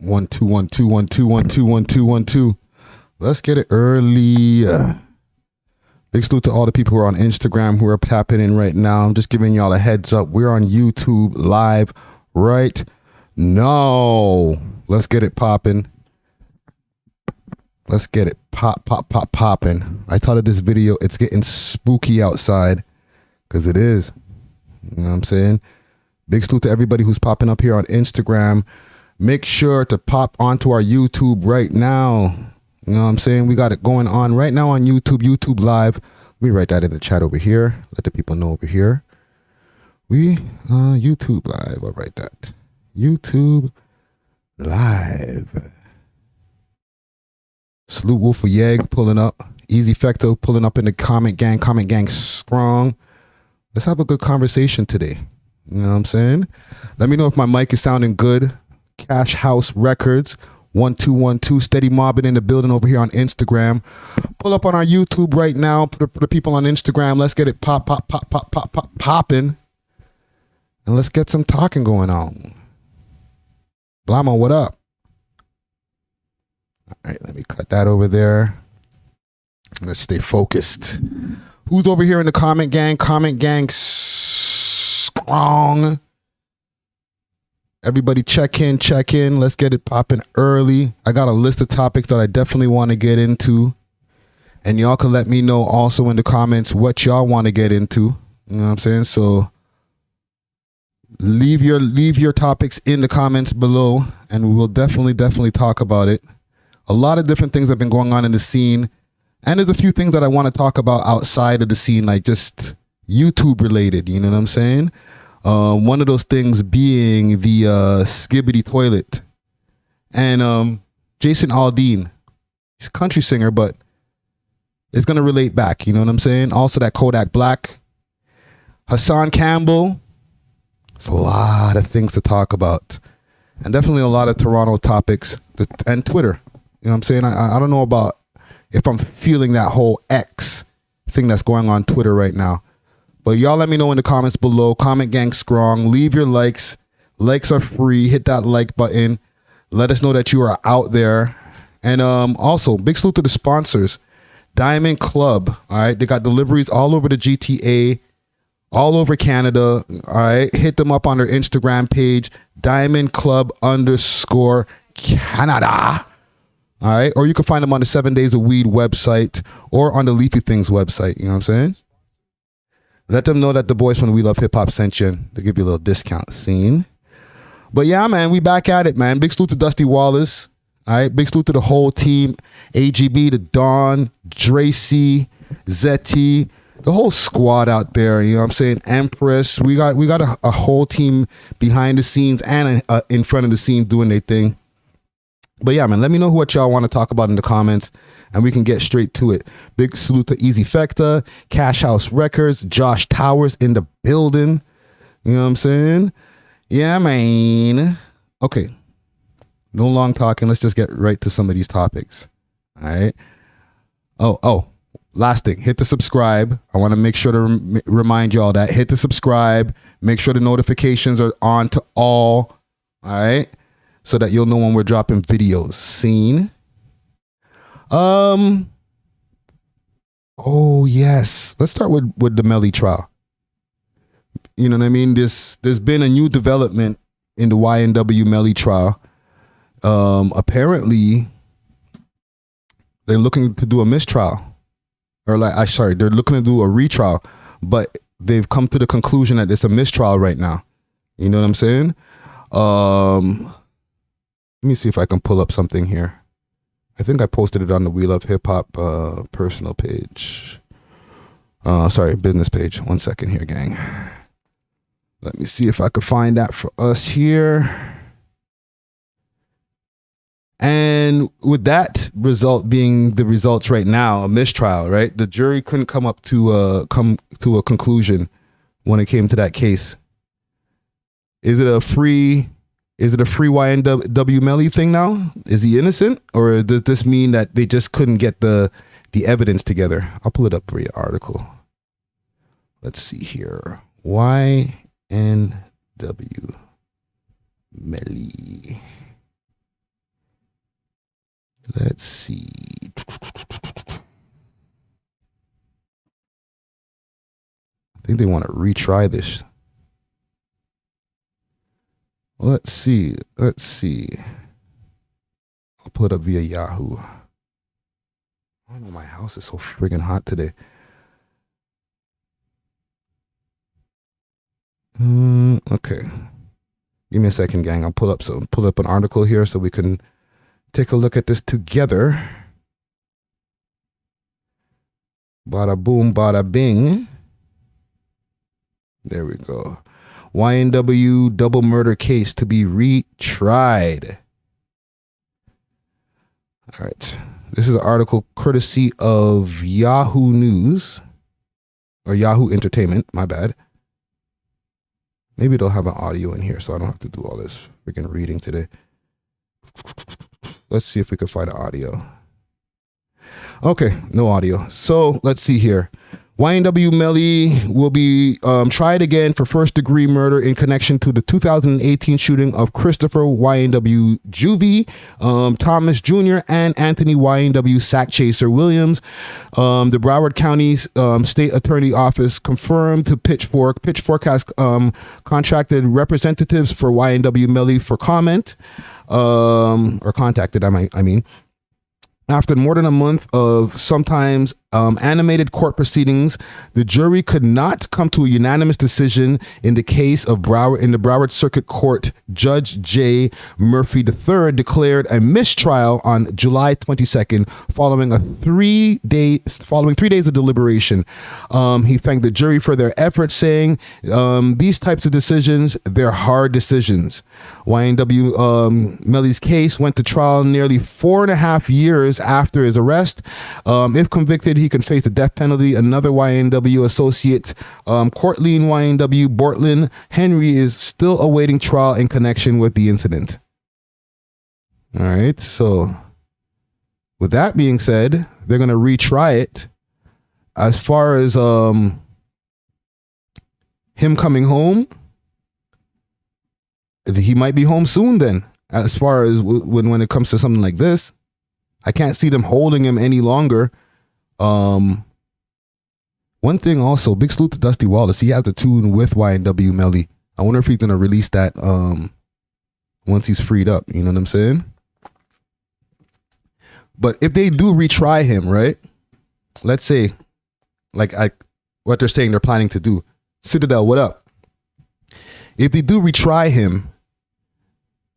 1 2 1 2 1 2 1 2 1 2 1 2. Let's get it early. Big salute to all the people who are on Instagram who are tapping in right now. I'm just giving y'all a heads up. We're on YouTube live right now. Let's get it popping. Let's get it popping. I titled this video, "It's Getting Spooky Outside," because it is. You know what I'm saying? Big salute to everybody who's popping up here on Instagram. Make sure to pop onto our YouTube right now. You know what I'm saying? We got it going on right now on YouTube live. Let me write that in the chat over here. Let the people know over here. We YouTube live. I'll write that. YouTube live. Salute Wolf for Yeg pulling up. Easy Fecto pulling up in the comment gang. Comment gang strong. Let's have a good conversation today. You know what I'm saying? Let me know if my mic is sounding good. Cash House Records 1212 steady mobbing in the building over here on Instagram. Pull up on our YouTube right now for the people on Instagram. Let's get it popping. And let's get some talking going on. Blamo, what up? All right, let me cut that over there. Let's stay focused. Who's over here in the comment gang? Comment gang strong. Everybody check in. Let's get it popping early. I got a list of topics that I definitely want to get into. And y'all can let me know also in the comments what y'all want to get into. You know what I'm saying? So leave your topics in the comments below and we will definitely talk about it. A lot of different things have been going on in the scene. And there's a few things that I want to talk about outside of the scene, like just YouTube related. You know what I'm saying? One of those things being the Skibidi toilet. And Jason Aldean, he's a country singer, but it's going to relate back. You know what I'm saying? Also that Kodak Black. Hassan Campbell. It's a lot of things to talk about. And definitely a lot of Toronto topics. And Twitter. You know what I'm saying? I don't know about if I'm feeling that whole X thing that's going on Twitter right now. But y'all let me know in the comments below. Comment gang strong. Leave your likes. Likes are free. Hit that like button. Let us know that you are out there. And also, big salute to the sponsors. Diamond Club. All right. They got deliveries all over the GTA. All over Canada. All right. Hit them up on their Instagram page. Diamond Club _Canada. All right. Or you can find them on the 7 Days of Weed website or on the Leafy Things website. You know what I'm saying? Let them know that the boys from We Love Hip Hop sent you. They give you a little discount scene. But yeah, man, we back at it, man. Big salute to Dusty Wallace. All right. Big salute to the whole team. AGB, the Don, Dracy, Zetty, the whole squad out there. You know what I'm saying? Empress. We got a whole team behind the scenes and in front of the scenes doing their thing. But yeah, man, let me know what y'all want to talk about in the comments and we can get straight to it. Big salute to Easy Fecta, Cash House Records, Josh Towers in the building. You know what I'm saying? Yeah, man. Okay. No long talking. Let's just get right to some of these topics. All right. Oh, last thing. Hit the subscribe. I want to make sure to remind y'all that. Hit the subscribe. Make sure the notifications are on to all. All right. So that you'll know when we're dropping videos. Scene. Oh yes. Let's start with the Melly trial. You know what I mean? There's been a new development in the YNW Melly trial. Apparently they're looking to do a mistrial. Or they're looking to do a retrial, but they've come to the conclusion that it's a mistrial right now. You know what I'm saying? Let me see if I can pull up something here. I think I posted it on the We Love Hip Hop personal page. Business page. 1 second here, gang. Let me see if I can find that for us here. And with that result being the results right now, a mistrial, right? The jury couldn't come to a conclusion when it came to that case. Is it a free YNW Melly thing now? Is he innocent? Or does this mean that they just couldn't get the evidence together? I'll pull it up for your article. Let's see here. YNW Melly. think they want to retry this. Let's see. I'll pull it up via Yahoo. I know my house is so friggin' hot today. Okay. Give me a second, gang. I'll pull up an article here so we can take a look at this together. Bada boom, bada bing. There we go. YNW double murder case to be retried. All right. This is an article courtesy of Yahoo News or Yahoo Entertainment. My bad. Maybe they'll have an audio in here so I don't have to do all this freaking reading today. Let's see if we can find an audio. Okay, no audio. So let's see here. YNW Melly will be tried again for first-degree murder in connection to the 2018 shooting of Christopher YNW Juvie, Thomas Jr., and Anthony YNW Sack Chaser Williams. The Broward County State Attorney Office confirmed to Pitchfork. Pitchfork has contracted representatives for YNW Melly for comment, or contacted, I mean. After more than a month of sometimes animated court proceedings, the jury could not come to a unanimous decision in the case of Broward Circuit Court. Judge J. Murphy III declared a mistrial on July 22nd following 3 days of deliberation. He thanked the jury for their efforts, saying these types of decisions, they're hard decisions. YNW Melly's case went to trial nearly 4.5 years after his arrest. If convicted, he can face the death penalty. Another YNW associate, Courtleen YNW Bortland Henry, is still awaiting trial in connection with the incident. All right, so with that being said, they're going to retry it. As far as him coming home, he might be home soon then. As far as when it comes to something like this, I can't see them holding him any longer. One thing also, big salute to Dusty Wallace. He has the tune with YNW Melly. I wonder if he's gonna release that once he's freed up. You know what I'm saying? But if they do retry him, right? Let's say, what they're saying they're planning to do. Citadel, what up? If they do retry him,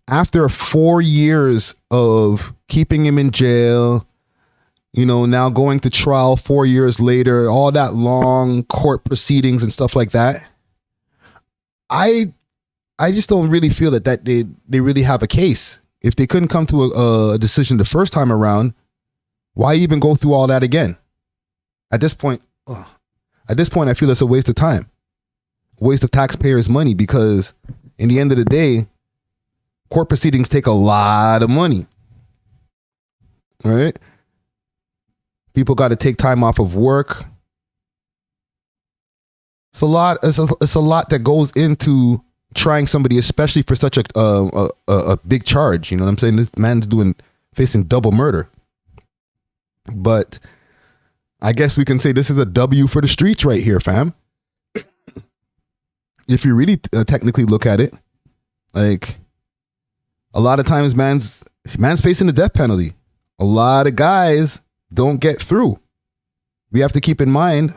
after 4 years of keeping him in jail, you know, now going to trial 4 years later, all that long court proceedings and stuff like that, I just don't really feel that they really have a case. If they couldn't come to a decision the first time around, why even go through all that again? At this point, I feel it's a waste of time, waste of taxpayers' money, because in the end of the day, court proceedings take a lot of money, right? People got to take time off of work. It's a lot. It's a lot that goes into trying somebody, especially for such a big charge. You know what I'm saying? This man's facing double murder. But I guess we can say this is a W for the streets right here, fam. If you really technically look at it, like, a lot of times man's facing the death penalty. A lot of guys don't get through. We have to keep in mind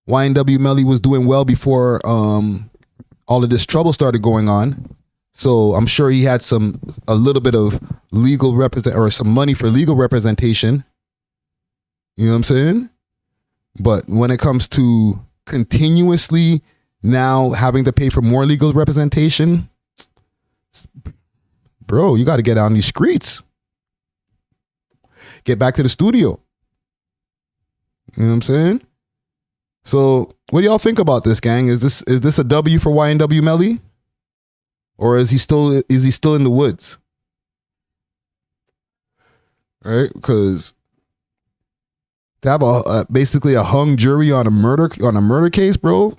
YNW Melly was doing well before all of this trouble started going on. So I'm sure he had a little bit of some money for legal representation. You know what I'm saying? But when it comes to continuously now having to pay for more legal representation, bro, you got to get on these streets. Get back to the studio. You know what I'm saying? So what do y'all think about this, gang? Is this a W for YNW Melly? Or is he still in the woods? Right? Because to have basically a hung jury on a murder case, bro.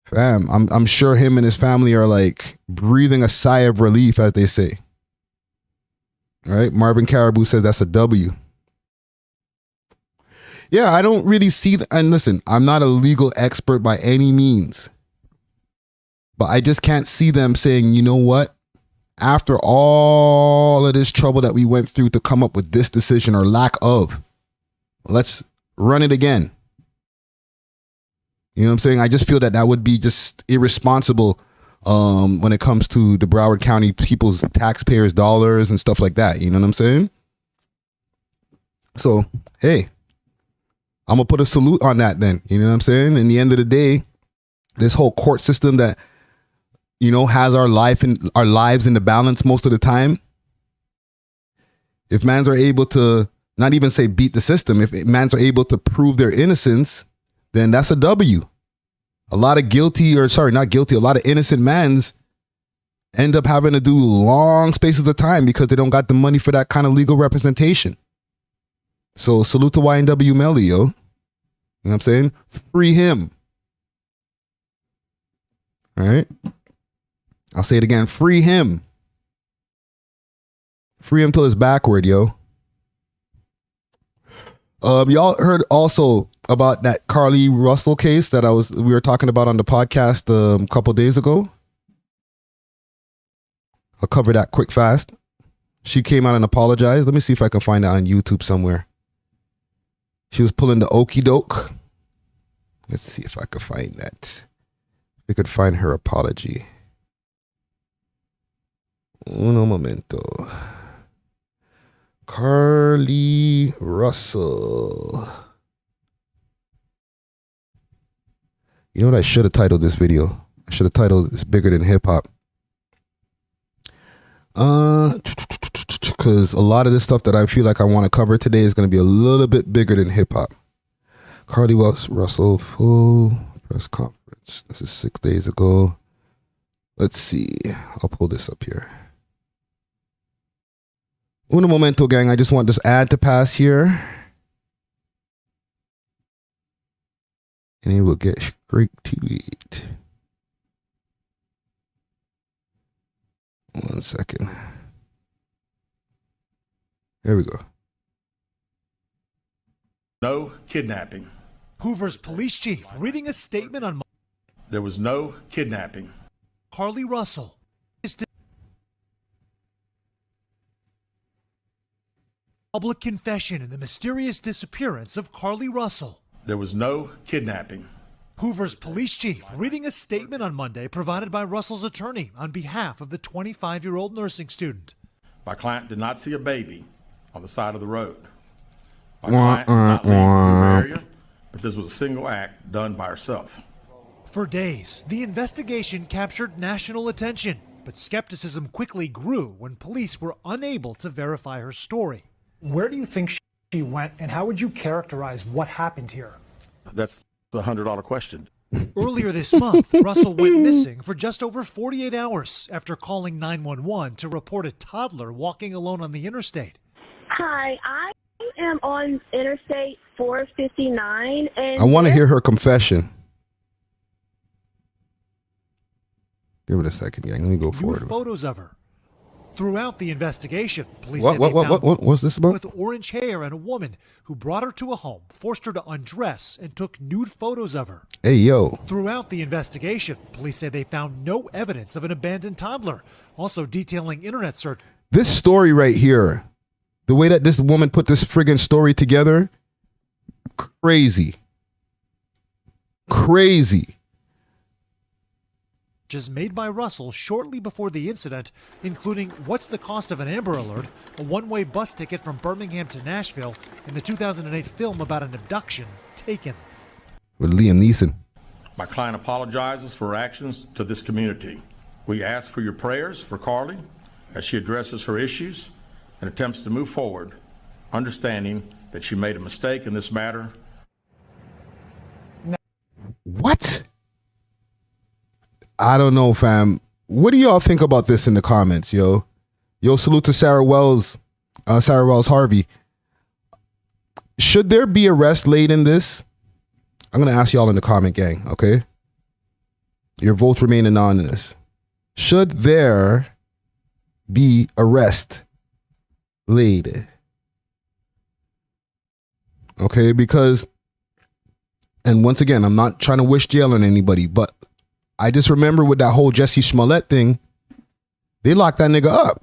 Fam, I'm sure him and his family are like breathing a sigh of relief, as they say. All right? Marvin Caribou says that's a W. Yeah, I don't really see and listen, I'm not a legal expert by any means. But I just can't see them saying, you know what? After all of this trouble that we went through to come up with this decision or lack of, let's run it again. You know what I'm saying? I just feel that that would be just irresponsible when it comes to the Broward County people's taxpayers' dollars and stuff like that. You know what I'm saying? So, hey, I'm going to put a salute on that then. You know what I'm saying? In the end of the day, this whole court system that, you know, has our lives in the balance most of the time. If mans are able to not even say beat the system, if mans are able to prove their innocence, then that's a W. A lot of a lot of innocent mans end up having to do long spaces of time because they don't got the money for that kind of legal representation. So salute to YNW Melly, yo. You know what I'm saying? Free him. All right. I'll say it again. Free him. Free him till it's backward, yo. Y'all heard also about that Carlee Russell case that we were talking about on the podcast a couple days ago. I'll cover that quick fast. She came out and apologized. Let me see if I can find that on YouTube somewhere. She was pulling the okey doke. Let's see if I can find that. We could find her apology. Uno momento. Carlee Russell. You know what I should have titled this video? I should have titled "It's Bigger Than Hip Hop." Because a lot of this stuff that I feel like I want to cover today is going to be a little bit bigger than hip hop. Carlee Russell full press conference. This is 6 days ago. Let's see. I'll pull this up here. Uno momento, gang. I just want this ad to pass here. And it will get straight to it. 1 second. There we go. No kidnapping. Hoover's police chief reading a statement on There was no kidnapping. Carlee Russell. Public confession in the mysterious disappearance of Carlee Russell. There was no kidnapping. Hoover's police chief reading a statement on Monday provided by Russell's attorney on behalf of the 25-year-old nursing student. My client did not see a baby on the side of the road. My client did not leave the Hoover area, but this was a single act done by herself. For days, the investigation captured national attention, but skepticism quickly grew when police were unable to verify her story. Where do you think she went, and how would you characterize what happened here? That's the $100 question. Earlier this month, Russell went missing for just over 48 hours after calling 911 to report a toddler walking alone on the interstate. Hi, I am on Interstate 459, and I want to hear her confession. Give it a second, gang. Let me go forward. Photos of her. Throughout the investigation, police What? said they found What's this about? with orange hair and a woman who brought her to a home, forced her to undress, and took nude photos of her. Hey, yo. Throughout the investigation, police say they found no evidence of an abandoned toddler, also detailing internet search. This story right here, the way that this woman put this friggin' story together, crazy. Crazy. Made by Russell shortly before the incident, including what's the cost of an Amber Alert, a one-way bus ticket from Birmingham to Nashville, and the 2008 film about an abduction, Taken. With Liam Neeson. My client apologizes for her actions to this community. We ask for your prayers for Carlee as she addresses her issues and attempts to move forward, understanding that she made a mistake in this matter. What? I don't know, fam. What do y'all think about this in the comments, yo? Yo, salute to Sarah Wells Harvey. Should there be arrest laid in this? I'm going to ask y'all in the comment, gang, okay? Your votes remain anonymous. Should there be arrest laid? Okay, because, and once again, I'm not trying to wish jail on anybody, but I just remember with that whole Jussie Smollett thing, they locked that nigga up.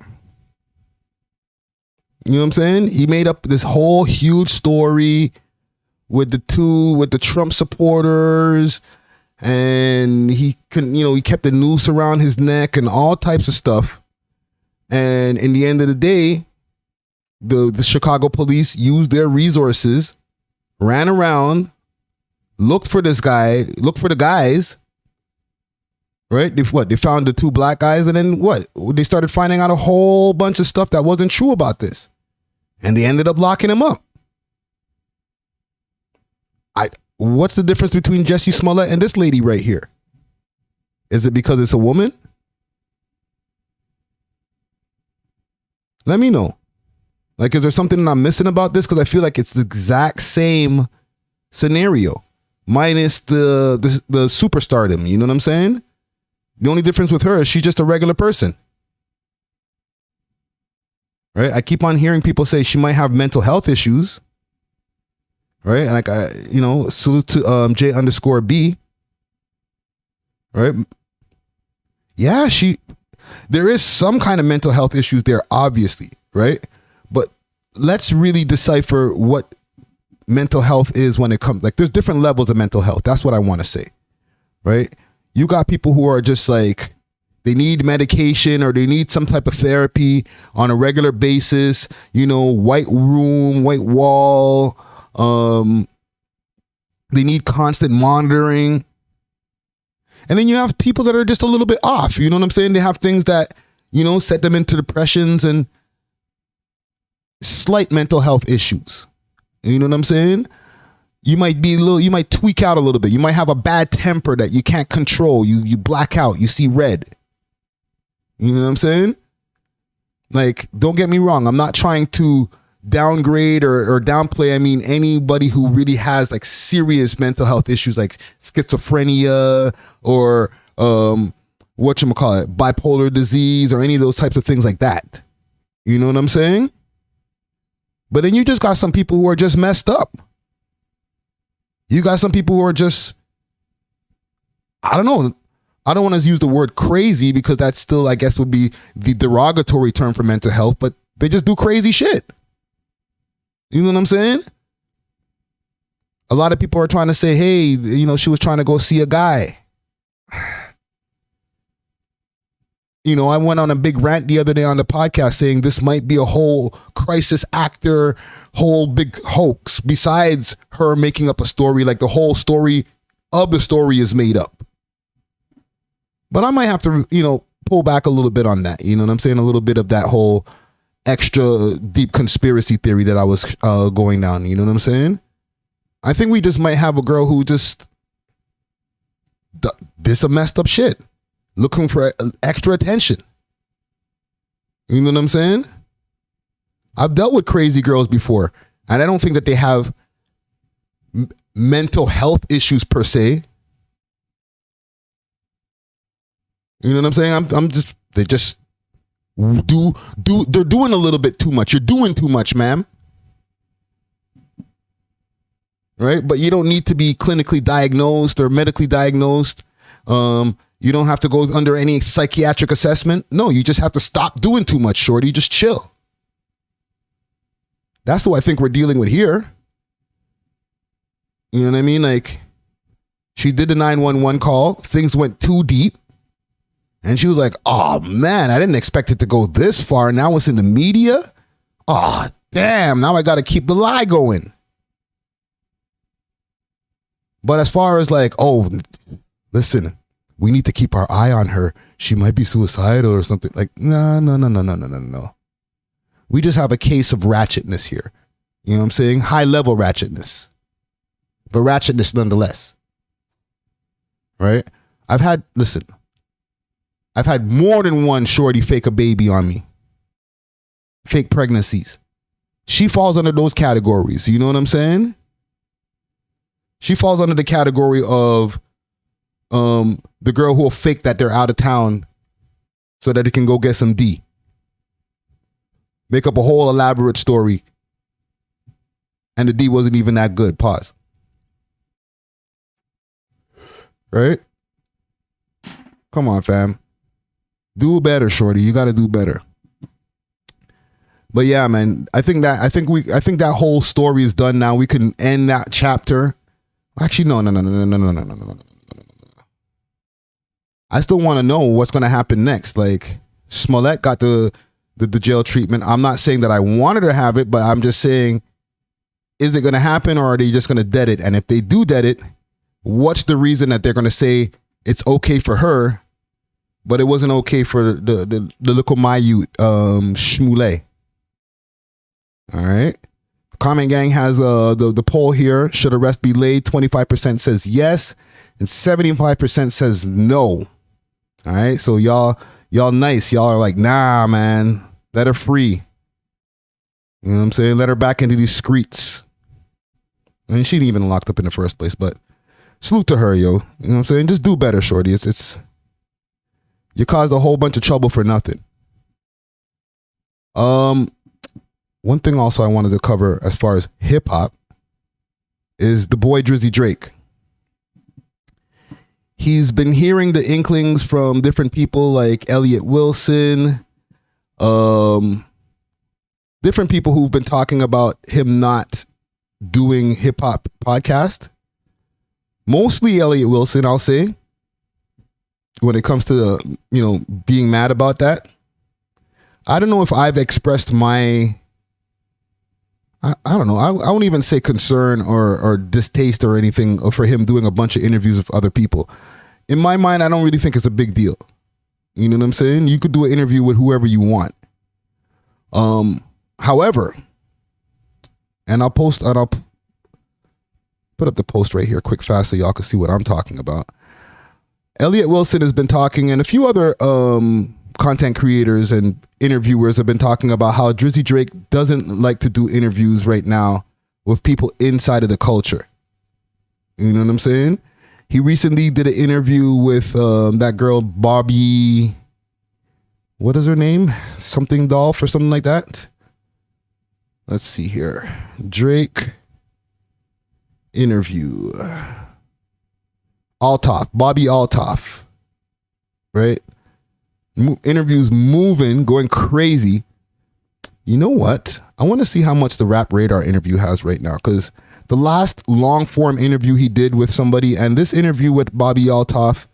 You know what I'm saying? He made up this whole huge story with the Trump supporters, and he couldn't, he kept the noose around his neck and all types of stuff. And in the end of the day, the Chicago police used their resources, ran around, looked for the guys, right? They found the 2 black guys, and then what? They started finding out a whole bunch of stuff that wasn't true about this. And they ended up locking him up. What's the difference between Jussie Smollett and this lady right here? Is it because it's a woman? Let me know. Like, is there something I'm missing about this? Because I feel like it's the exact same scenario, minus the superstardom. You know what I'm saying? The only difference with her is she's just a regular person. Right? I keep on hearing people say she might have mental health issues. Right? And like, salute to J_B. Right? Yeah, there is some kind of mental health issues there, obviously. Right? But let's really decipher what mental health is when it comes, like, there's different levels of mental health. That's what I want to say. Right? You got people who are just like, they need medication or they need some type of therapy on a regular basis, white room, white wall. They need constant monitoring. And then you have people that are just a little bit off. You know what I'm saying? They have things that, set them into depressions and slight mental health issues. You know what I'm saying? You might tweak out a little bit. You might have a bad temper that you can't control. You black out. You see red. You know what I'm saying? Like, don't get me wrong. I'm not trying to downgrade or downplay. I mean, anybody who really has like serious mental health issues like schizophrenia or bipolar disease or any of those types of things like that. You know what I'm saying? But then you just got some people who are just messed up. You got some people who are just, I don't know. I don't want to use the word crazy because that still, I guess, would be the derogatory term for mental health, but they just do crazy shit. You know what I'm saying? A lot of people are trying to say, hey, she was trying to go see a guy. I went on a big rant the other day on the podcast saying this might be a whole crisis actor, whole big hoax, besides her making up a story, like the whole story of the story is made up. But I might have to, pull back a little bit on that. You know what I'm saying? A little bit of that whole extra deep conspiracy theory that I was going down. You know what I'm saying? I think we just might have a girl who just did some messed up shit, looking for extra attention. You know what I'm saying? I've dealt with crazy girls before, and I don't think that they have mental health issues per se. You know what I'm saying? They're doing a little bit too much. You're doing too much, ma'am. Right? But you don't need to be clinically diagnosed or medically diagnosed. You don't have to go under any psychiatric assessment. No, you just have to stop doing too much, shorty. Just chill. That's what I think we're dealing with here. You know what I mean? Like, she did the 911 call. Things went too deep. And she was like, oh, man, I didn't expect it to go this far. Now it's in the media. Oh, damn. Now I got to keep the lie going. But as far as like, oh, listen, we need to keep our eye on her. She might be suicidal or something. Like, no. We just have a case of ratchetness here. You know what I'm saying? High level ratchetness. But ratchetness nonetheless. Right? I've had more than one shorty fake a baby on me. Fake pregnancies. She falls under those categories. You know what I'm saying? She falls under the category of the girl who will fake that they're out of town so that they can go get some D. Make up a whole elaborate story And the D wasn't even that good. Pause. Right? Come on, fam. Do better, shorty. You got to do better. But yeah, man, I think that whole story is done now. We can end that chapter. Actually, no. I still want to know what's going to happen next. Like, Smollett got the jail treatment. I'm not saying that I wanted to have it, but I'm just saying, is it going to happen, or are they just going to dead it? And if they do dead it, what's the reason that they're going to say it's okay for her, but it wasn't okay for the little Mayu, Shmuley? All right. Comment Gang has the poll here. Should arrest be laid? 25% says yes, and 75% says no. All right. So y'all nice. Y'all are like, nah, man. Let her free. You know what I'm saying? Let her back into these streets. I mean, she didn't even locked up in the first place, but salute to her, yo. You know what I'm saying? Just do better, shorty. It's you caused a whole bunch of trouble for nothing. One thing also I wanted to cover as far as hip hop is the boy Drizzy Drake. He's been hearing the inklings from different people like Elliot Wilson, different people who've been talking about him not doing hip hop podcast. Mostly Elliot Wilson, I'll say, when it comes to being mad about that. I don't know if I've expressed my, I don't know. I won't even say concern or distaste or anything for him doing a bunch of interviews with other people. In my mind, I don't really think it's a big deal. You know what I'm saying? You could do an interview with whoever you want. However, and I'll put up the post right here quick fast so y'all can see what I'm talking about. Elliot Wilson has been talking, and a few other content creators and interviewers have been talking about how Drizzy Drake doesn't like to do interviews right now with people inside of the culture. You know what I'm saying? He recently did an interview with that girl, Bobby, what is her name? Something Dolph or something like that. Let's see here. Drake interview. Althoff, Bobby Althoff. Right? Interviews moving, going crazy. You know what? I want to see how much the Rap Radar interview has right now, because the last long form interview he did with somebody, and this interview with Bobby Althoff,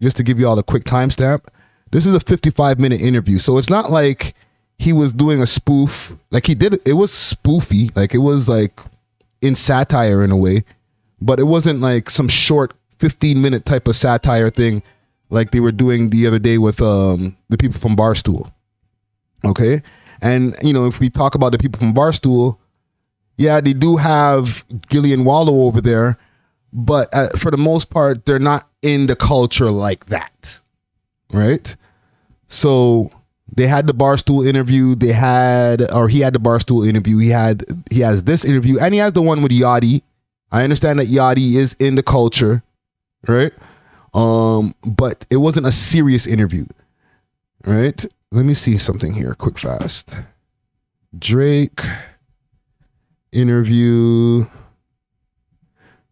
just to give you all a quick timestamp, this is a 55-minute interview. So it's not like he was doing a spoof. Like he did, it was spoofy. Like it was like in satire in a way, but it wasn't like some short 15-minute type of satire thing like they were doing the other day with the people from Barstool. Okay? And, if we talk about the people from Barstool, yeah, they do have Gillian Wallow over there, but for the most part, they're not in the culture like that. Right? So they had the Barstool interview. He had the Barstool interview. He has this interview, and he has the one with Yachty. I understand that Yachty is in the culture, right? But it wasn't a serious interview, right? Let me see something here, quick, fast. Drake interview,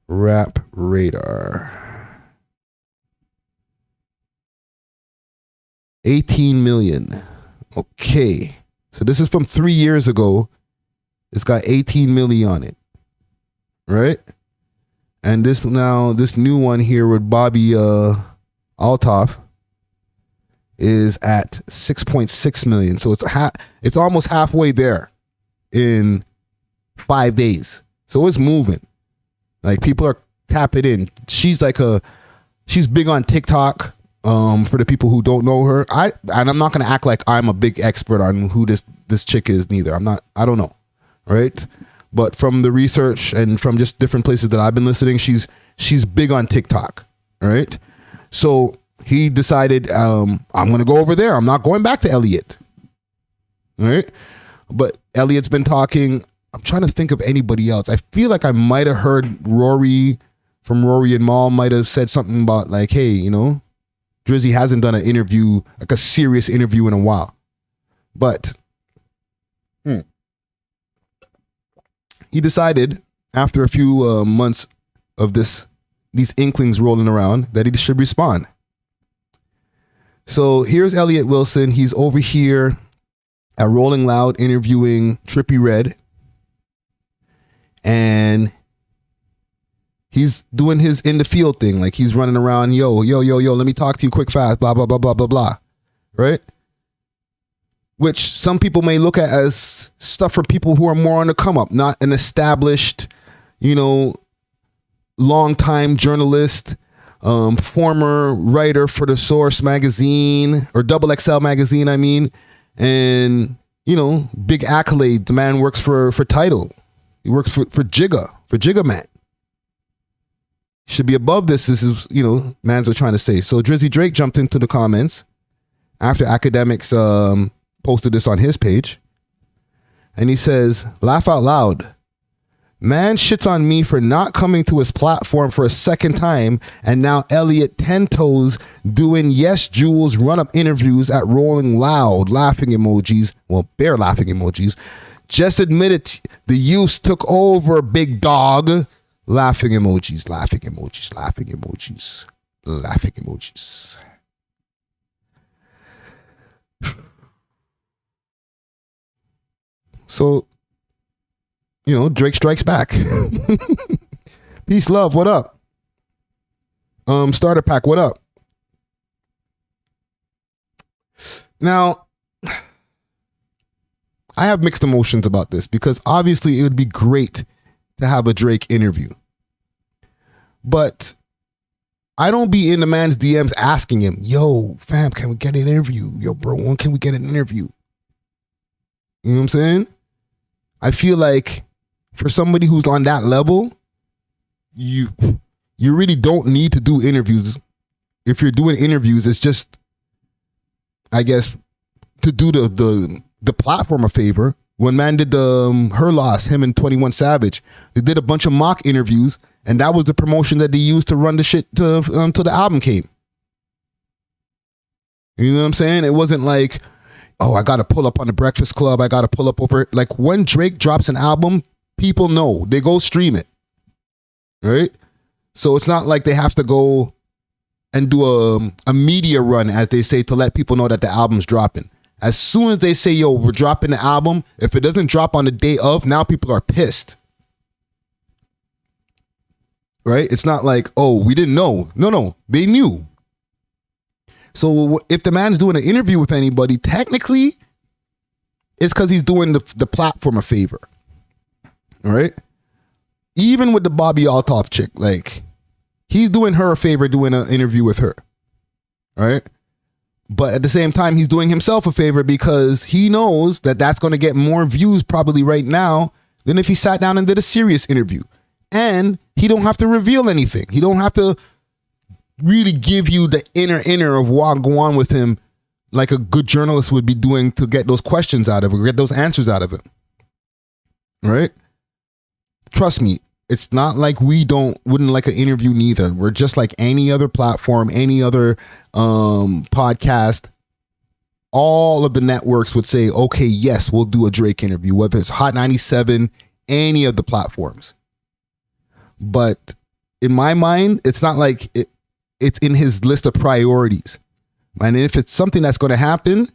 Rap Radar. 18 million. Okay. So this is from 3 years ago. It's got 18 million on it. Right? And this new one here with Bobby Althoff is at 6.6 million. So it's almost halfway there in 5 days. So it's moving. Like people are tapping in. She's big on TikTok. For the people who don't know her, I'm not gonna act like I'm a big expert on who this chick is neither. I don't know. Right? But from the research and from just different places that I've been listening, she's big on TikTok, right? So he decided, I'm going to go over there. I'm not going back to Elliot, right? But Elliot's been talking. I'm trying to think of anybody else. I feel like I might have heard Rory from Rory and Mal might have said something about like, hey, Drizzy hasn't done an interview, like a serious interview in a while. But he decided after a few months of these inklings rolling around that he should respond. So here's Elliot Wilson. He's over here at Rolling Loud interviewing Trippie Redd. And he's doing his in the field thing. Like he's running around, yo, let me talk to you quick, fast, blah, blah, blah, blah, blah, blah. Right? Which some people may look at as stuff for people who are more on the come up, not an established, longtime journalist, former writer for the Source magazine or Double XL magazine, I mean, and, big accolade. The man works for Tidal. He works for Jigga Man. Should be above this. This is, mans are trying to say. So Drizzy Drake jumped into the comments after Academics posted this on his page. And he says, laugh out loud. Man shits on me for not coming to his platform for a second time. And now Elliot 10 toes doing Yes Jules run-up interviews at Rolling Loud. Laughing emojis. Well, bear laughing emojis. Just admit it. The use took over, big dog. Laughing emojis, laughing emojis, laughing emojis, laughing emojis. So, Drake strikes back. Peace, love, what up? Starter pack, what up? Now, I have mixed emotions about this because obviously it would be great to have a Drake interview. But I don't be in the man's DMs asking him, yo, fam, can we get an interview? Yo, bro, when can we get an interview? You know what I'm saying? I feel like for somebody who's on that level, you really don't need to do interviews. If you're doing interviews, it's just, I guess, to do the platform a favor. When man did the Her Loss, him and 21 Savage, they did a bunch of mock interviews, and that was the promotion that they used to run the shit till the album came. You know what I'm saying? It wasn't like, oh, I got to pull up on the Breakfast Club. I got to pull up over. Like when Drake drops an album, people know. They go stream it. Right? So it's not like they have to go and do a media run, as they say, to let people know that the album's dropping. As soon as they say, yo, we're dropping the album, if it doesn't drop on the day of, now people are pissed. Right? It's not like, oh, we didn't know. No, they knew. So if the man's doing an interview with anybody, technically, it's because he's doing the platform a favor. All right? Even with the Bobby Althoff chick, like, he's doing her a favor doing an interview with her. All right? But at the same time, he's doing himself a favor because he knows that that's going to get more views probably right now than if he sat down and did a serious interview. And he don't have to reveal anything. He don't have to really give you the inner of what go on with him like a good journalist would be doing to get those questions out of it, or get those answers out of it. Right? Trust me, it's not like we wouldn't like an interview neither. We're just like any other platform, any other podcast. All of the networks would say, okay, yes, we'll do a Drake interview, whether it's Hot 97, any of the platforms. But in my mind, it's not like it's in his list of priorities. And if it's something that's going to happen,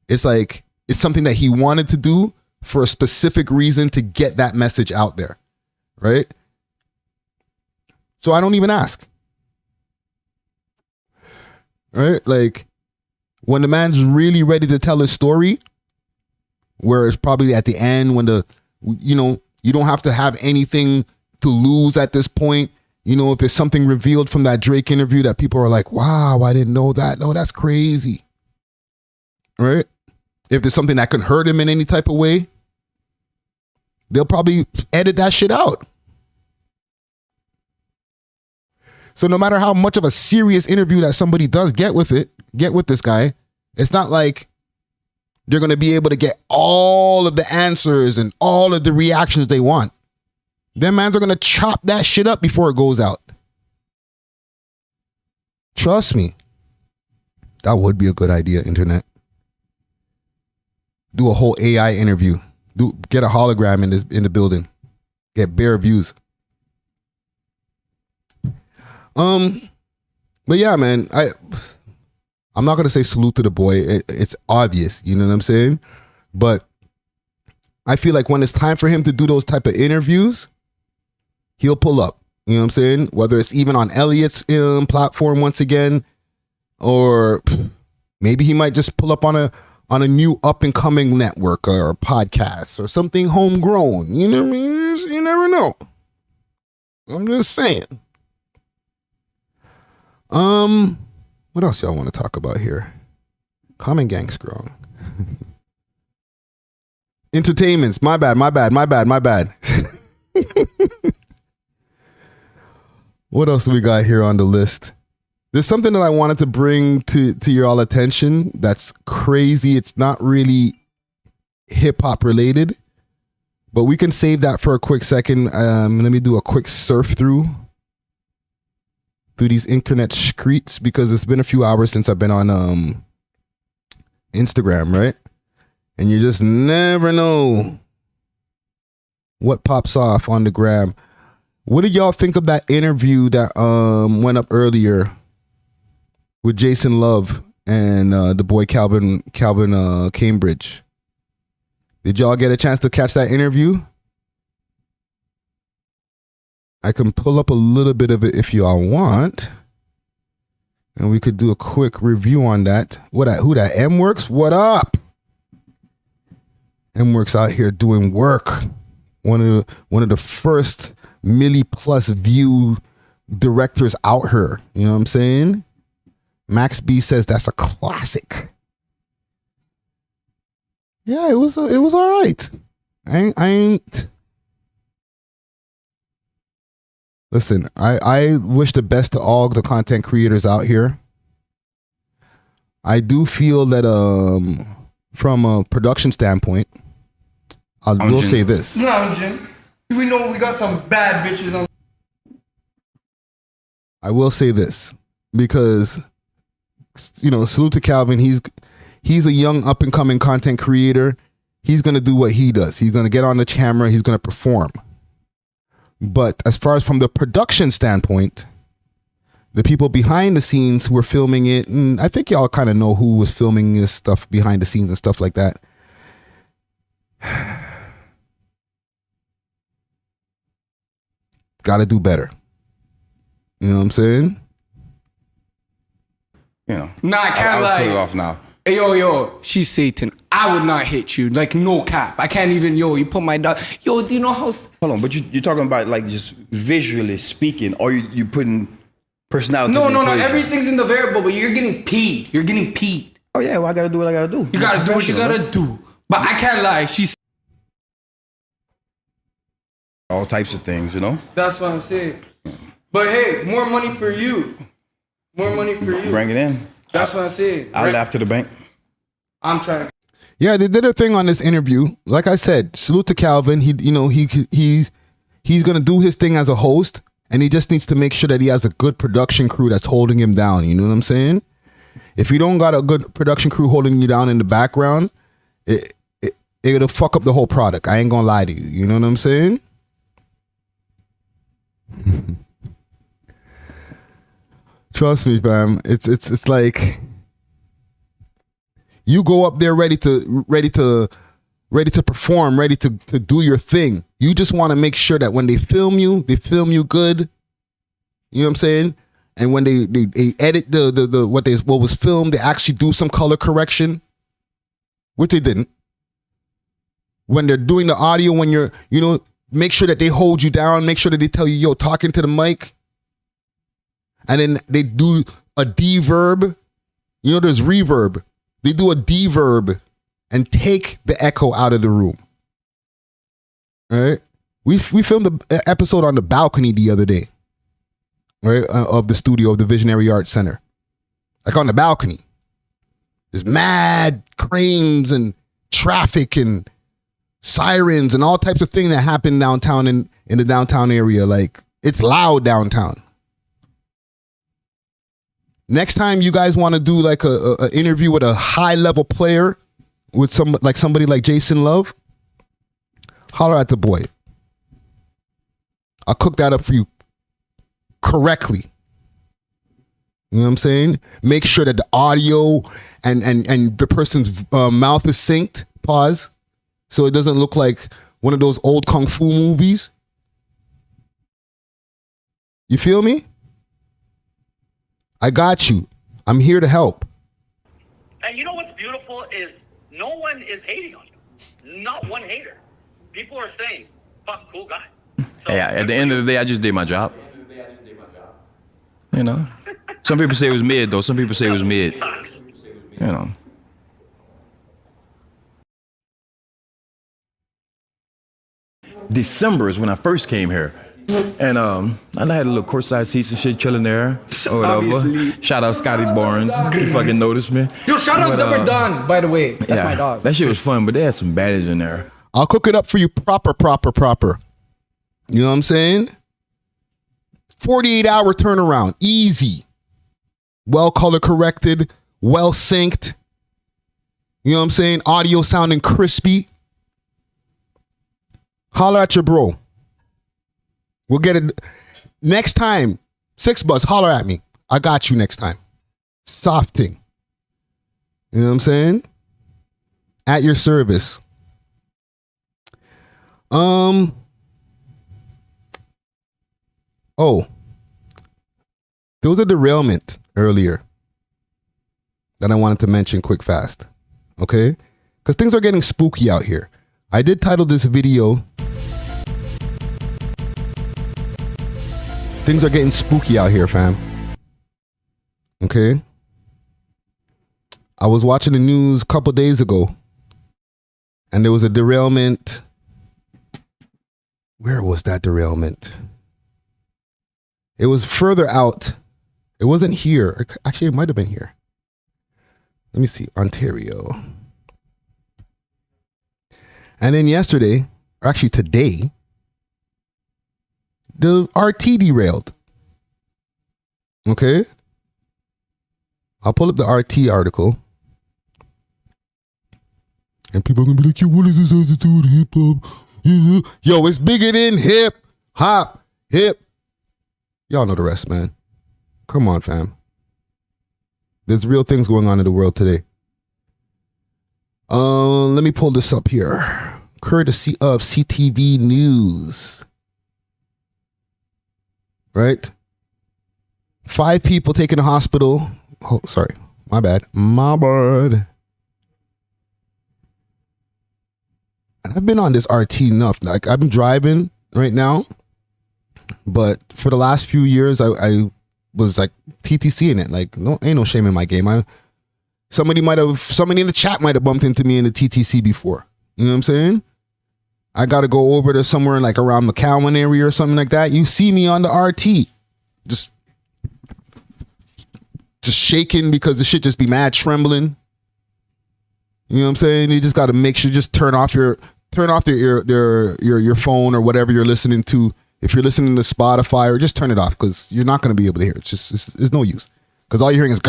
it's like it's something that he wanted to do for a specific reason to get that message out there. Right? So I don't even ask. Right? Like when the man's really ready to tell his story, where it's probably at the end when you don't have to have anything to lose at this point. If there's something revealed from that Drake interview that people are like, wow, I didn't know that. No, that's crazy. Right? If there's something that can hurt him in any type of way, they'll probably edit that shit out. So no matter how much of a serious interview that somebody does get with this guy, it's not like they're going to be able to get all of the answers and all of the reactions they want. Them mans are going to chop that shit up before it goes out. Trust me. That would be a good idea, internet. Do a whole AI interview. Get a hologram in the building. get bare views. But yeah, man, I'm not gonna say salute to the boy. It's obvious, you know what I'm saying? But I feel like when it's time for him to do those type of interviews, he'll pull up. You know what I'm saying? Whether it's even on Elliot's platform once again, or maybe he might just pull up on a new up and coming network or podcast or something homegrown. You know what I mean? You never know. I'm just saying. What else y'all want to talk about here? Common Gang Strong. Entertainments. My bad. What else do we got here on the list? There's something that I wanted to bring to your all attention that's crazy. It's not really hip hop related, but we can save that for a quick second. Let me do a quick surf through these internet streets because it's been a few hours since I've been on Instagram, right? And you just never know what pops off on the gram. What did y'all think of that interview that went up earlier with Jason Love and the boy Kalvin Cambridge? Did y'all get a chance to catch that interview? I can pull up a little bit of it if y'all want. And we could do a quick review on that. Who that? M-Works? What up? M-Works out here doing work. One of the first milli+ view directors out here. You know what I'm saying? Max B says that's a classic. Yeah, it was all right. I ain't. Listen, I wish the best to all the content creators out here. I do feel that from a production standpoint, I will say this. Jim. We know we got some bad bitches on. I will say this because, you know, salute to Kalvin. He's a young up and coming content creator. He's gonna do what he does. He's gonna get on the camera. He's gonna perform. But as far as from the production standpoint, the people behind the scenes who were filming it, and I think y'all kind of know who was filming this stuff behind the scenes and stuff like that. Got to do better. You know what I'm saying? You know. Nah, I can't lie. Put it off now. Hey, yo, she's Satan. I would not hit you. Like, no cap. I can't even, you put my dog. Yo, do you know how... Hold on, but you're talking about, like, just visually speaking, or you putting personality... No, everything's in the variable, but you're getting peed. Oh, yeah, well, I got to do what I got to do. You got to do what you got to do. But I can't lie. She's... All types of things, you know? That's what I'm saying. But, hey, more money for you. Bring it in. That's what I'm saying. I'll laugh to the bank. I'm trying. Yeah, they did a thing on this interview. Like I said, salute to Kalvin. He's gonna do his thing as a host, and he just needs to make sure that he has a good production crew that's holding him down. You know what I'm saying? If you don't got a good production crew holding you down in the background, it'll fuck up the whole product. I ain't gonna lie to you. You know what I'm saying? Trust me, fam. It's like you go up there ready to perform, ready to do your thing. You just want to make sure that when they film you good. You know what I'm saying? And when they edit what was filmed, they actually do some color correction, which they didn't. When they're doing the audio, when you're, make sure that they hold you down, make sure that they tell you, yo, talking to the mic. And then they do a deverb. There's reverb. They do a deverb and take the echo out of the room. All right? We filmed an episode on the balcony the other day, right, of the studio of the Visionary Arts Center. Like on the balcony. There's mad cranes and traffic and sirens and all types of things that happen downtown in the downtown area. Like, it's loud downtown. Next time you guys want to do like a interview with a high level player, with somebody like Jason Love, holler at the boy. I'll cook that up for you correctly. You know what I'm saying? Make sure that the audio and the person's mouth is synced. Pause. So it doesn't look like one of those old kung fu movies. You feel me? I got you. I'm here to help. And you know what's beautiful is no one is hating on you. Not one hater. People are saying, fuck, cool guy. So, hey, at the end of the day, I just did my job. You know? Some people say it was mid, though. Some people say it was mid. You know? December is when I first came here. And I had a little courtside seats and shit chilling there or whatever. Obviously. Shout out Scotty Barnes. He fucking noticed me. Yo, shout out Dumber Don, by the way. That's my dog. That shit was fun, but they had some baddies in there. I'll cook it up for you proper. You know what I'm saying? 48-hour turnaround. Easy. Well color corrected. Well synced. You know what I'm saying? Audio sounding crispy. Holler at your bro. We'll get it next time. 6 bucks. Holler at me. I got you next time. Soft thing. You know what I'm saying? At your service. Oh. There was a derailment earlier that I wanted to mention quick fast. Okay? Because things are getting spooky out here. I did title this video Things are getting spooky out here, fam. Okay? I was watching the news a couple days ago, and there was a derailment. Where was that derailment? It was further out. It wasn't here. Actually, it might have been here. Let me see. Ontario. And then yesterday, or actually today, the RT derailed. Okay? I'll pull up the RT article. And people are going to be like, yo, what is this has to do with hip hop? Yo, it's bigger than hip hop. Hip. Y'all know the rest, man. Come on, fam. There's real things going on in the world today. Let me pull this up here. Courtesy of CTV News. Right? 5 people taken to hospital. Oh, sorry. My bad. My bad. I've been on this RT enough. Like, I'm driving right now. But for the last few years, I was like TTC in it. Like, no, ain't no shame in my game. Somebody in the chat might have bumped into me in the TTC before. You know what I'm saying? I got to go over to somewhere like around McCowan area or something like that. You see me on the RT. Just shaking because the shit just be mad trembling. You know what I'm saying? You just got to make sure, just turn off your phone or whatever you're listening to. If you're listening to Spotify, or just turn it off, because you're not going to be able to hear it. It's no use. Because all you're hearing is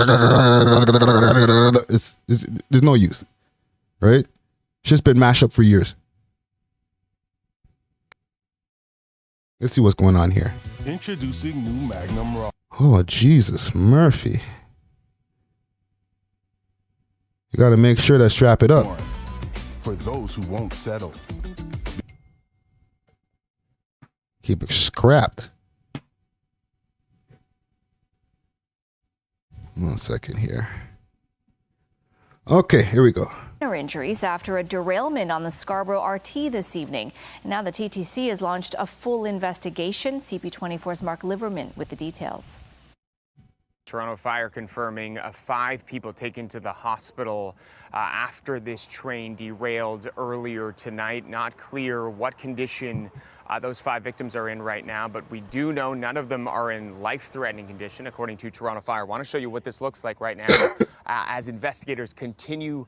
there's no use. Right? It's just been mashed up for years. Let's see what's going on here. Introducing new Magnum Raw. Oh, Jesus, Murphy. You got to make sure to strap it up. For those who won't settle. Keep it scrapped. 1 second here. Okay, here we go. Injuries after a derailment on the Scarborough RT this evening. Now the TTC has launched a full investigation. CP24's Mark Liverman with the details. Toronto Fire confirming 5 people taken to the hospital after this train derailed earlier tonight. Not clear what condition those 5 victims are in right now, but we do know none of them are in life-threatening condition, according to Toronto Fire. I want to show you what this looks like right now as investigators continue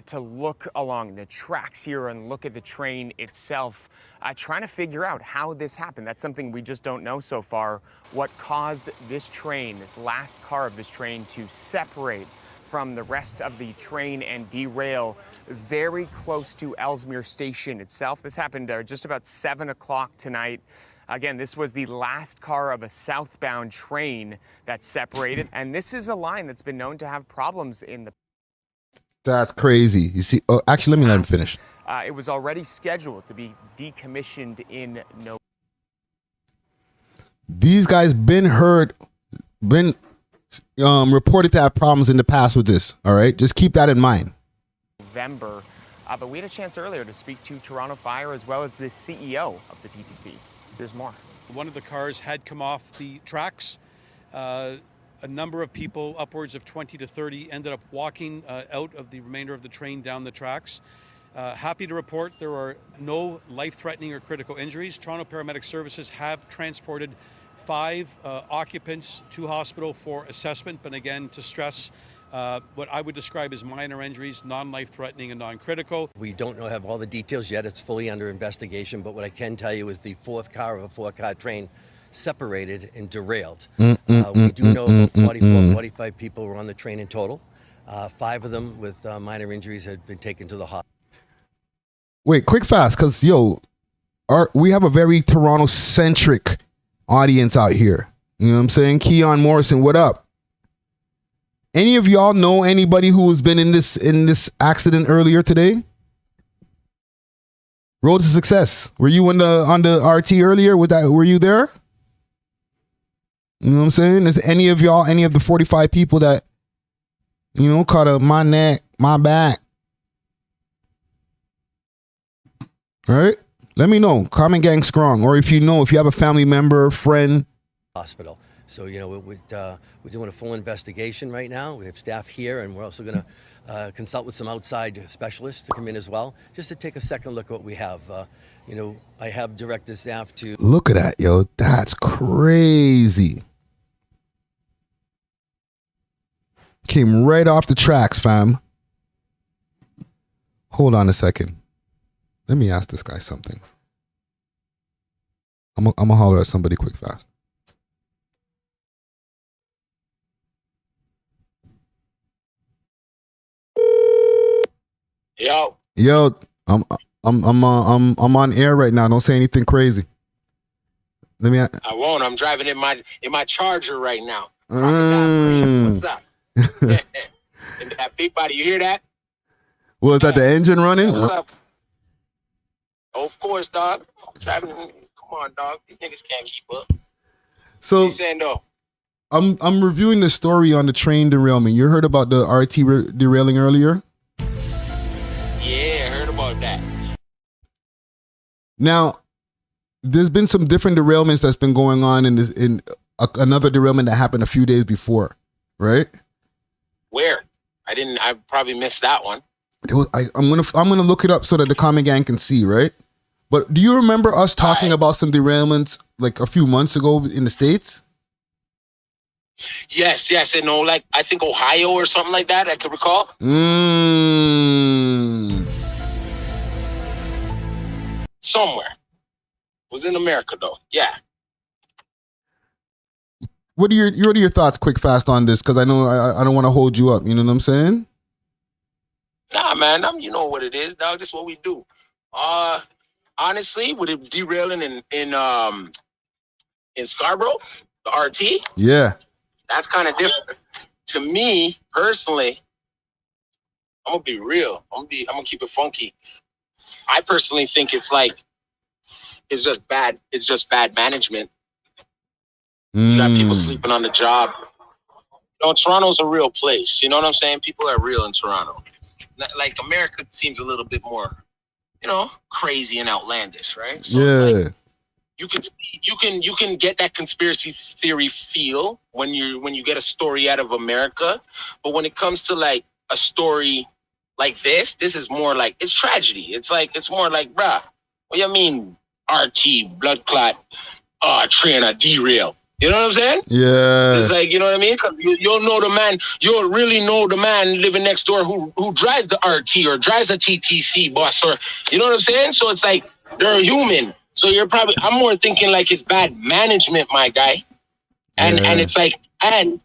to look along the tracks here and look at the train itself, trying to figure out how this happened. That's something we just don't know so far. What caused this train, this last car of this train, to separate from the rest of the train and derail very close to Ellesmere Station itself. This happened just about 7 o'clock tonight. Again, this was the last car of a southbound train that separated, and this is a line that's been known to have problems in the That's crazy. You see, actually, let me let him finish. It was already scheduled to be decommissioned in November. These guys been reported to have problems in the past with this. All right, just keep that in mind. But we had a chance earlier to speak to Toronto Fire as well as the CEO of the TTC. There's more. One of the cars had come off the tracks. A number of people, upwards of 20 to 30, ended up walking out of the remainder of the train down the tracks. Happy to report there are no life-threatening or critical injuries. Toronto Paramedic Services have transported 5 occupants to hospital for assessment, but again, to stress what I would describe as minor injuries, non-life-threatening and non-critical. We don't have all the details yet. It's fully under investigation, but what I can tell you is the 4th car of a 4-car train separated and derailed. We do know about 44, 45 people were on the train in total. 5 of them with minor injuries had been taken to the hospital. Wait, quick fast, because, we have a very Toronto-centric audience out here. You know what I'm saying? Keon Morrison, what up? Any of y'all know anybody who has been in this accident earlier today? Road to Success. Were you on the RT earlier? Were you there? You know what I'm saying? Is any of the 45 people that, caught my neck, my back? All right? Let me know. Comment Gang Strong. Or if you have a family member, friend. Hospital. So, we're doing a full investigation right now. We have staff here, and we're also going to consult with some outside specialists to come in as well, just to take a second look at what we have. I have directed staff to... Look at that, yo. That's crazy. Came right off the tracks, fam. Hold on a second. Let me ask this guy something. I'm going to holler at somebody quick fast. Yo, I'm on air right now. Don't say anything crazy. I won't. I'm driving in my Charger right now. What's up? And that big body, you hear that? Was that the engine running? What's up? Oh, of course, dog. Driving. Come on, dog. These niggas can't keep up. So saying, though? I'm reviewing the story on the train derailment. You heard about the RT derailing earlier? Yeah, I heard about that. Now, there's been some different derailments that's been going on in another derailment that happened a few days before, right? Where? I probably missed that one. I'm gonna look it up so that the comment gang can see, right? But do you remember us talking about some derailments like a few months ago in the States? Yes, and I think Ohio or something like that, I could recall. Somewhere. It was in America though. Yeah. What are your thoughts, quick fast, on this? Because I know I don't want to hold you up. You know what I'm saying? Nah, man. You know what it is, dog. This is what we do. Honestly, with it derailing in Scarborough, the RT. Yeah. That's kind of different. To me, personally, I'm gonna be real. I'm gonna keep it funky. I personally think it's just bad. It's just bad management. You got people sleeping on the job. Toronto's a real place. You know what I'm saying? People are real in Toronto. Like America seems a little bit more, crazy and outlandish, right? So yeah. You can get that conspiracy theory feel when you get a story out of America, but when it comes to like a story like this is more like it's tragedy. It's more like, bruh, what you mean RT blood clot train a derail? You know what I'm saying? Yeah. It's like, you know what I mean? Because you'll know the man. You'll really know the man living next door who drives the RT or drives a TTC bus, or you know what I'm saying? So it's like they're human. So I'm more thinking like it's bad management, my guy. And it's like, and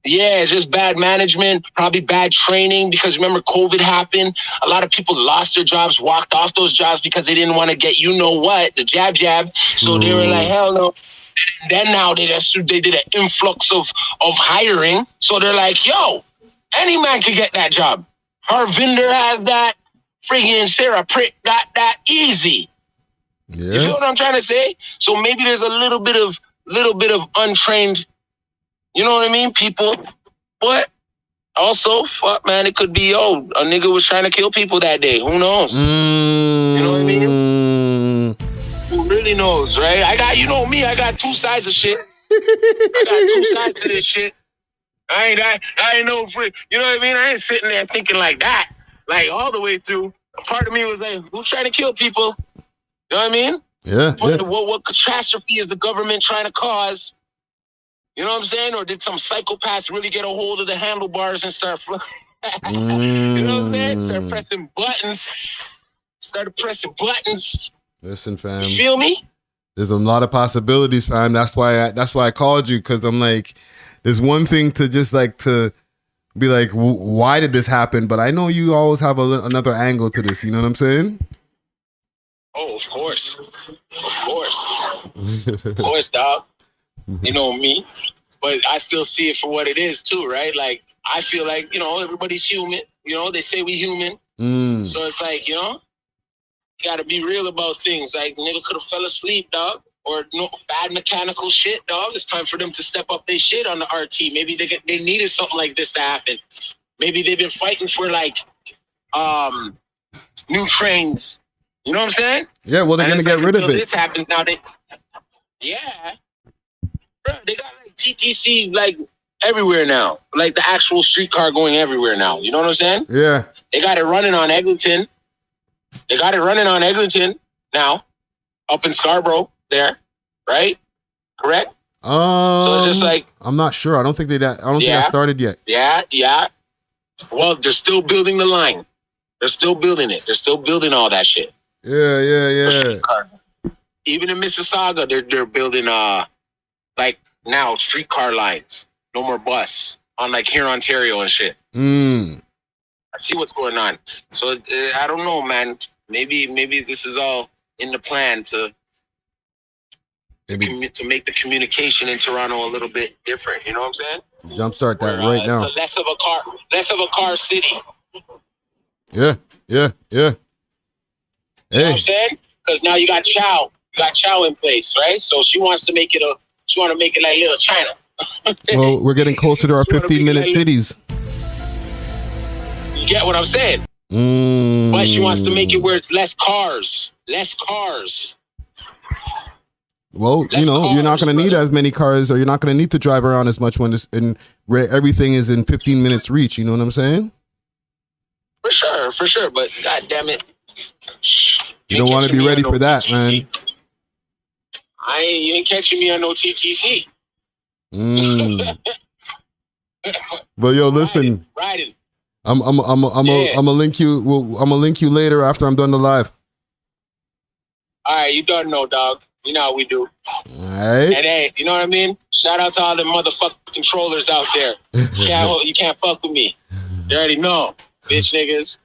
Yeah, it's just bad management, probably bad training, because remember COVID happened. A lot of people lost their jobs, walked off those jobs because they didn't want to get the jab. So they were like, hell no. And then now they did an influx of hiring. So they're like, yo, any man can get that job. Harvinder has that. Friggin' Sarah Prick got that easy. Yeah. You feel what I'm trying to say? So maybe there's a little bit of untrained, you know what I mean, people. But also, fuck, man, it could be, a nigga was trying to kill people that day. Who knows? You know what I mean? Who really knows, right? You know me, I got two sides of shit. I got two sides to this shit. I ain't no freak. You know what I mean? I ain't sitting there thinking like that, like all the way through. A part of me was like, who's trying to kill people? You know what I mean? Yeah. What catastrophe is the government trying to cause? You know what I'm saying? Or did some psychopaths really get a hold of the handlebars and start you know what I'm saying? Started pressing buttons. Listen, fam. You feel me? There's a lot of possibilities, fam. That's why I called you, because I'm like, there's one thing to just like to be like, why did this happen? But I know you always have another angle to this. You know what I'm saying? Oh, of course. Of course, dog. You know me. But I still see it for what it is too, right? Like, I feel like, everybody's human. They say we human. So it's like, you gotta be real about things. Like, nigga could have fell asleep, dog. Or no bad mechanical shit, dog. It's time for them to step up their shit on the RT. Maybe they needed something like this to happen. Maybe they've been fighting for like new trains. You know what I'm saying? Yeah, well, they're gonna get rid of it. This happens now. Bro, they got like TTC like everywhere now. Like the actual streetcar going everywhere now. You know what I'm saying? Yeah. They got it running on Eglinton. Now, up in Scarborough there, right? Correct? So it's just like, I'm not sure. I don't think that started yet. Yeah. Well, they're still building the line. They're still building it. They're still building all that shit. Yeah. Even in Mississauga, they're building like now streetcar lines. No more bus on like here Ontario and shit. I see what's going on. So I don't know, man. Maybe this is all in the plan to make the communication in Toronto a little bit different. You know what I'm saying? Jumpstart that right now. It's less of a car city. Yeah. You know what I'm saying? Because now you got Chow. In place, right? So she wants to make it like Little China. Well, we're getting closer to our 15-minute cities. You get what I'm saying? But she wants to make it where it's less cars. Well, you're not going to need as many cars, or you're not going to need to drive around as much when everything is in 15 minutes reach. You know what I'm saying? For sure. But God damn it. You don't want to be ready for that, man. You ain't catching me on no TTC. But yo, listen. Riding. I'm gonna link you. I'm gonna link you later after I'm done the live. All right, you don't know, dog. You know how we do. All right. And hey, you know what I mean? Shout out to all the motherfucking controllers out there. You can't fuck with me. You already know, bitch niggas.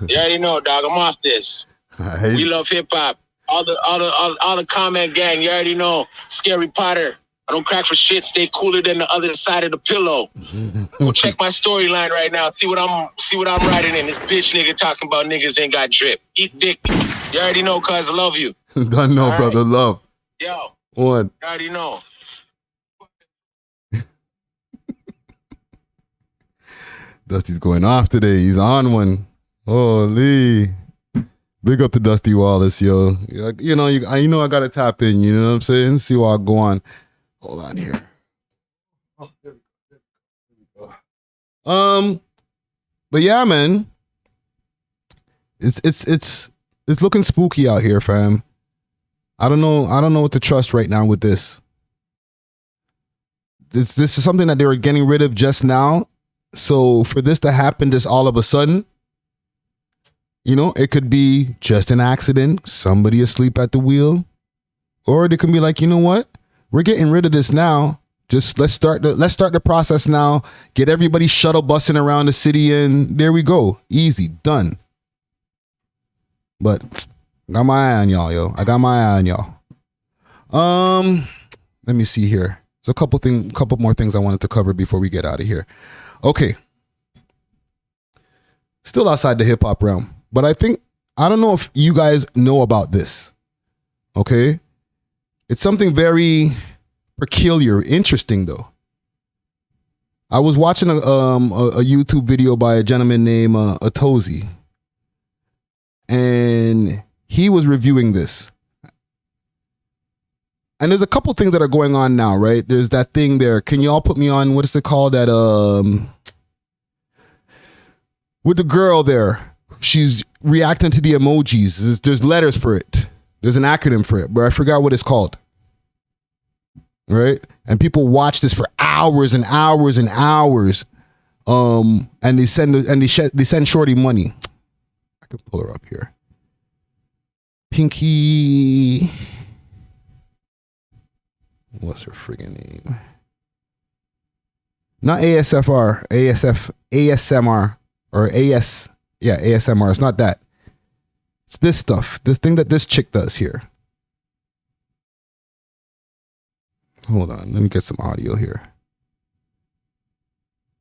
You already know, dog. I'm off this. Right. We love hip hop. All the comment gang. You already know. Scary Potter. I don't crack for shit. Stay cooler than the other side of the pillow. Go check my storyline right now. See what I'm writing in. This bitch nigga talking about niggas ain't got drip. Eat dick. You already know, cuz I love you. Done know, brother. Right. Love. Yo. One. You already know. Dusty's going off today. He's on one. Holy. Big up to Dusty Wallace, yo. You know I gotta tap in, you know what I'm saying? See what I'll go on. Hold on here. Oh, there we go. But yeah, man. It's looking spooky out here, fam. I don't know what to trust right now with this. This is something that they were getting rid of just now. So for this to happen just all of a sudden, it could be just an accident, somebody asleep at the wheel, or they can be like, you know what? We're getting rid of this now, Just let's start the process now. Get everybody shuttle busing around the city, and there we go. Easy, done. But got my eye on y'all, yo. I got my eye on y'all. Let me see here. There's a couple more things I wanted to cover before we get out of here. Okay. Still outside the hip hop realm, but I don't know if you guys know about this. Okay. It's something very peculiar, interesting though. I was watching a YouTube video by a gentleman named Atozi, and he was reviewing this. And there's a couple things that are going on now, right? There's that thing there. Can y'all put me on, what is it called? That with the girl there, she's reacting to the emojis. There's letters for it. There's an acronym for it, but I forgot what it's called. Right? And people watch this for hours and hours and hours. And they send Shorty money. I could pull her up here. Pinky. What's her friggin' name? Not ASMR or ASMR. It's not that. It's this stuff. This thing that this chick does here. Hold on. Let me get some audio here.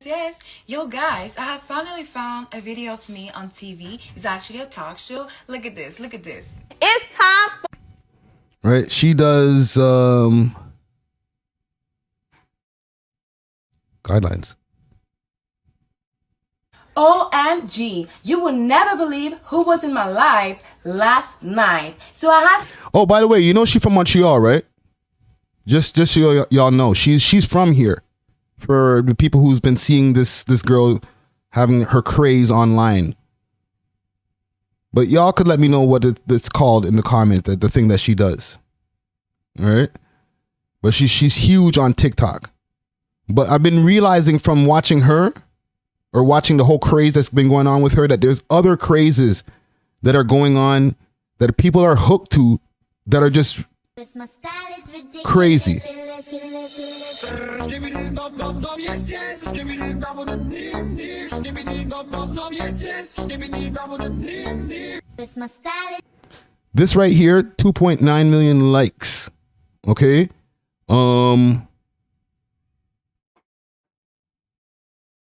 Yes, yo guys, I have finally found a video of me on TV. It's actually a talk show. Look at this. Look at this. It's time for... Right. She does guidelines. OMG, you will never believe who was in my life last night. So I have... Oh, by the way, you know she's from Montreal, right? Just so y'all know, she's from here. For the people who's been seeing this girl having her craze online. But y'all could let me know what it's called in the comment, the thing that she does. All right? But she's huge on TikTok. But I've been realizing from watching her, or watching the whole craze that's been going on with her, that there's other crazes that are going on that people are hooked to that are just crazy. This right here, 2.9 million likes. Okay?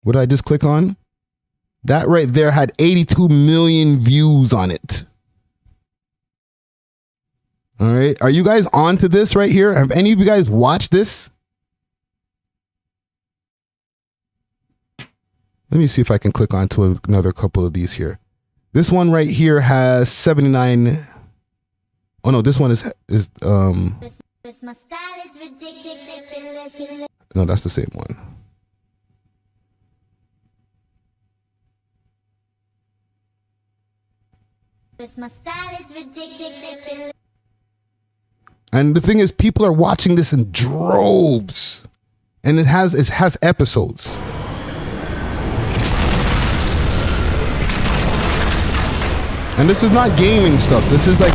What did I just click on? That right there had 82 million views on it. All right. Are you guys on to this right here? Have any of you guys watched this? Let me see if I can click on to another couple of these here. This one right here has 79. Oh no, this one is no, that's the same one. And the thing is, people are watching this in droves, and it has episodes. And this is not gaming stuff. This is like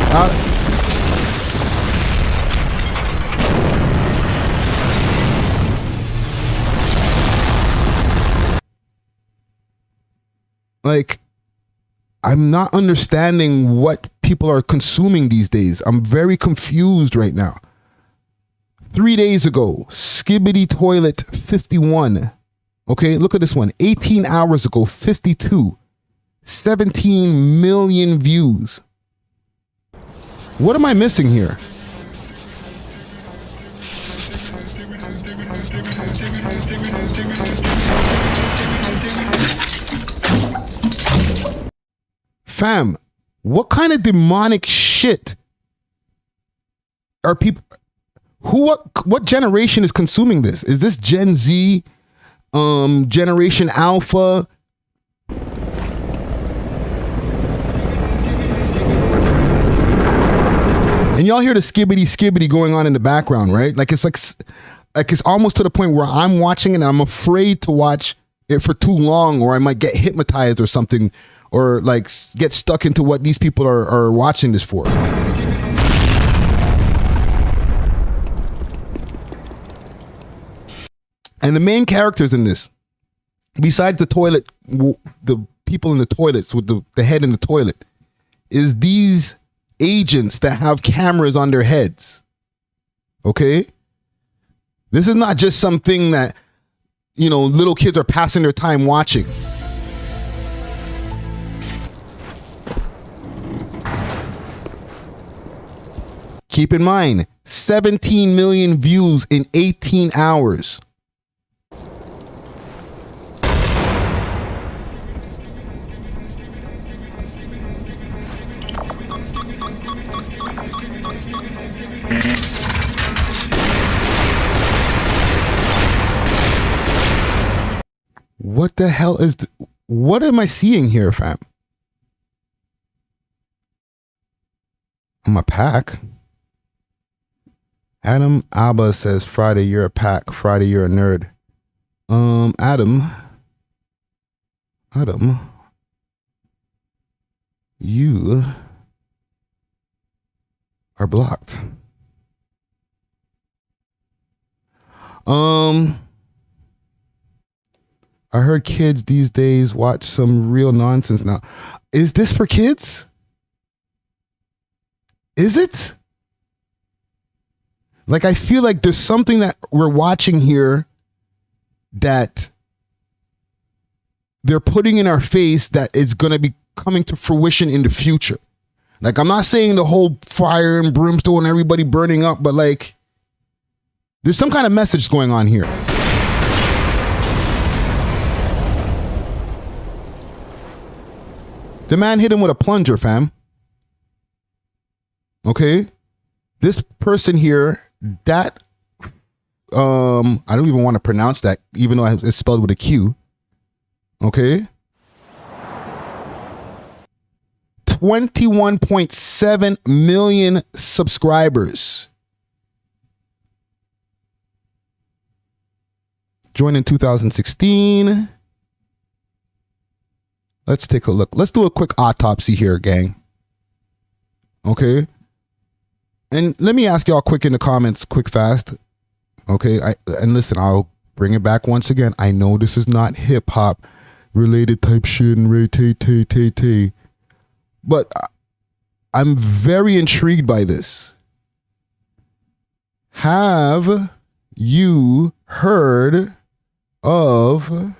I'm not understanding what people are consuming these days. I'm very confused right now. 3 days ago, Skibidi Toilet 51. Okay, look at this one. 18 hours ago, 52. 17 million views. What am I missing here? Fam, what kind of demonic shit are people? What generation is consuming this? Is this Gen Z, Generation Alpha? And y'all hear the skibbity going on in the background, right? Like it's almost to the point where I'm watching it and I'm afraid to watch it for too long, or I might get hypnotized or something, or like get stuck into what these people are watching this for. And the main characters in this, besides the toilet, the people in the toilets with the head in the toilet, is these agents that have cameras on their heads. Okay? This is not just something that, little kids are passing their time watching. Keep in mind, 17 million views in 18 hours. What the hell is... what am I seeing here, fam? I'm a pack. Adam Abba says, Friday, you're a pack. Friday, you're a nerd. Adam, you are blocked. I heard kids these days watch some real nonsense now. Is this for kids? Is it? Like, I feel like there's something that we're watching here that they're putting in our face that is going to be coming to fruition in the future. Like, I'm not saying the whole fire and brimstone and everybody burning up, but like, there's some kind of message going on here. The man hit him with a plunger, fam. Okay? This person here, that, I don't even want to pronounce that, even though it's spelled with a Q. Okay? 21.7 million subscribers. Joined in 2016. Let's take a look. Let's do a quick autopsy here, gang. Okay? And let me ask y'all quick in the comments, quick fast. Okay? And listen, I'll bring it back once again. I know this is not hip-hop related type shit and ray-tay-tay-tay-tay. But I'm very intrigued by this. Have you heard of...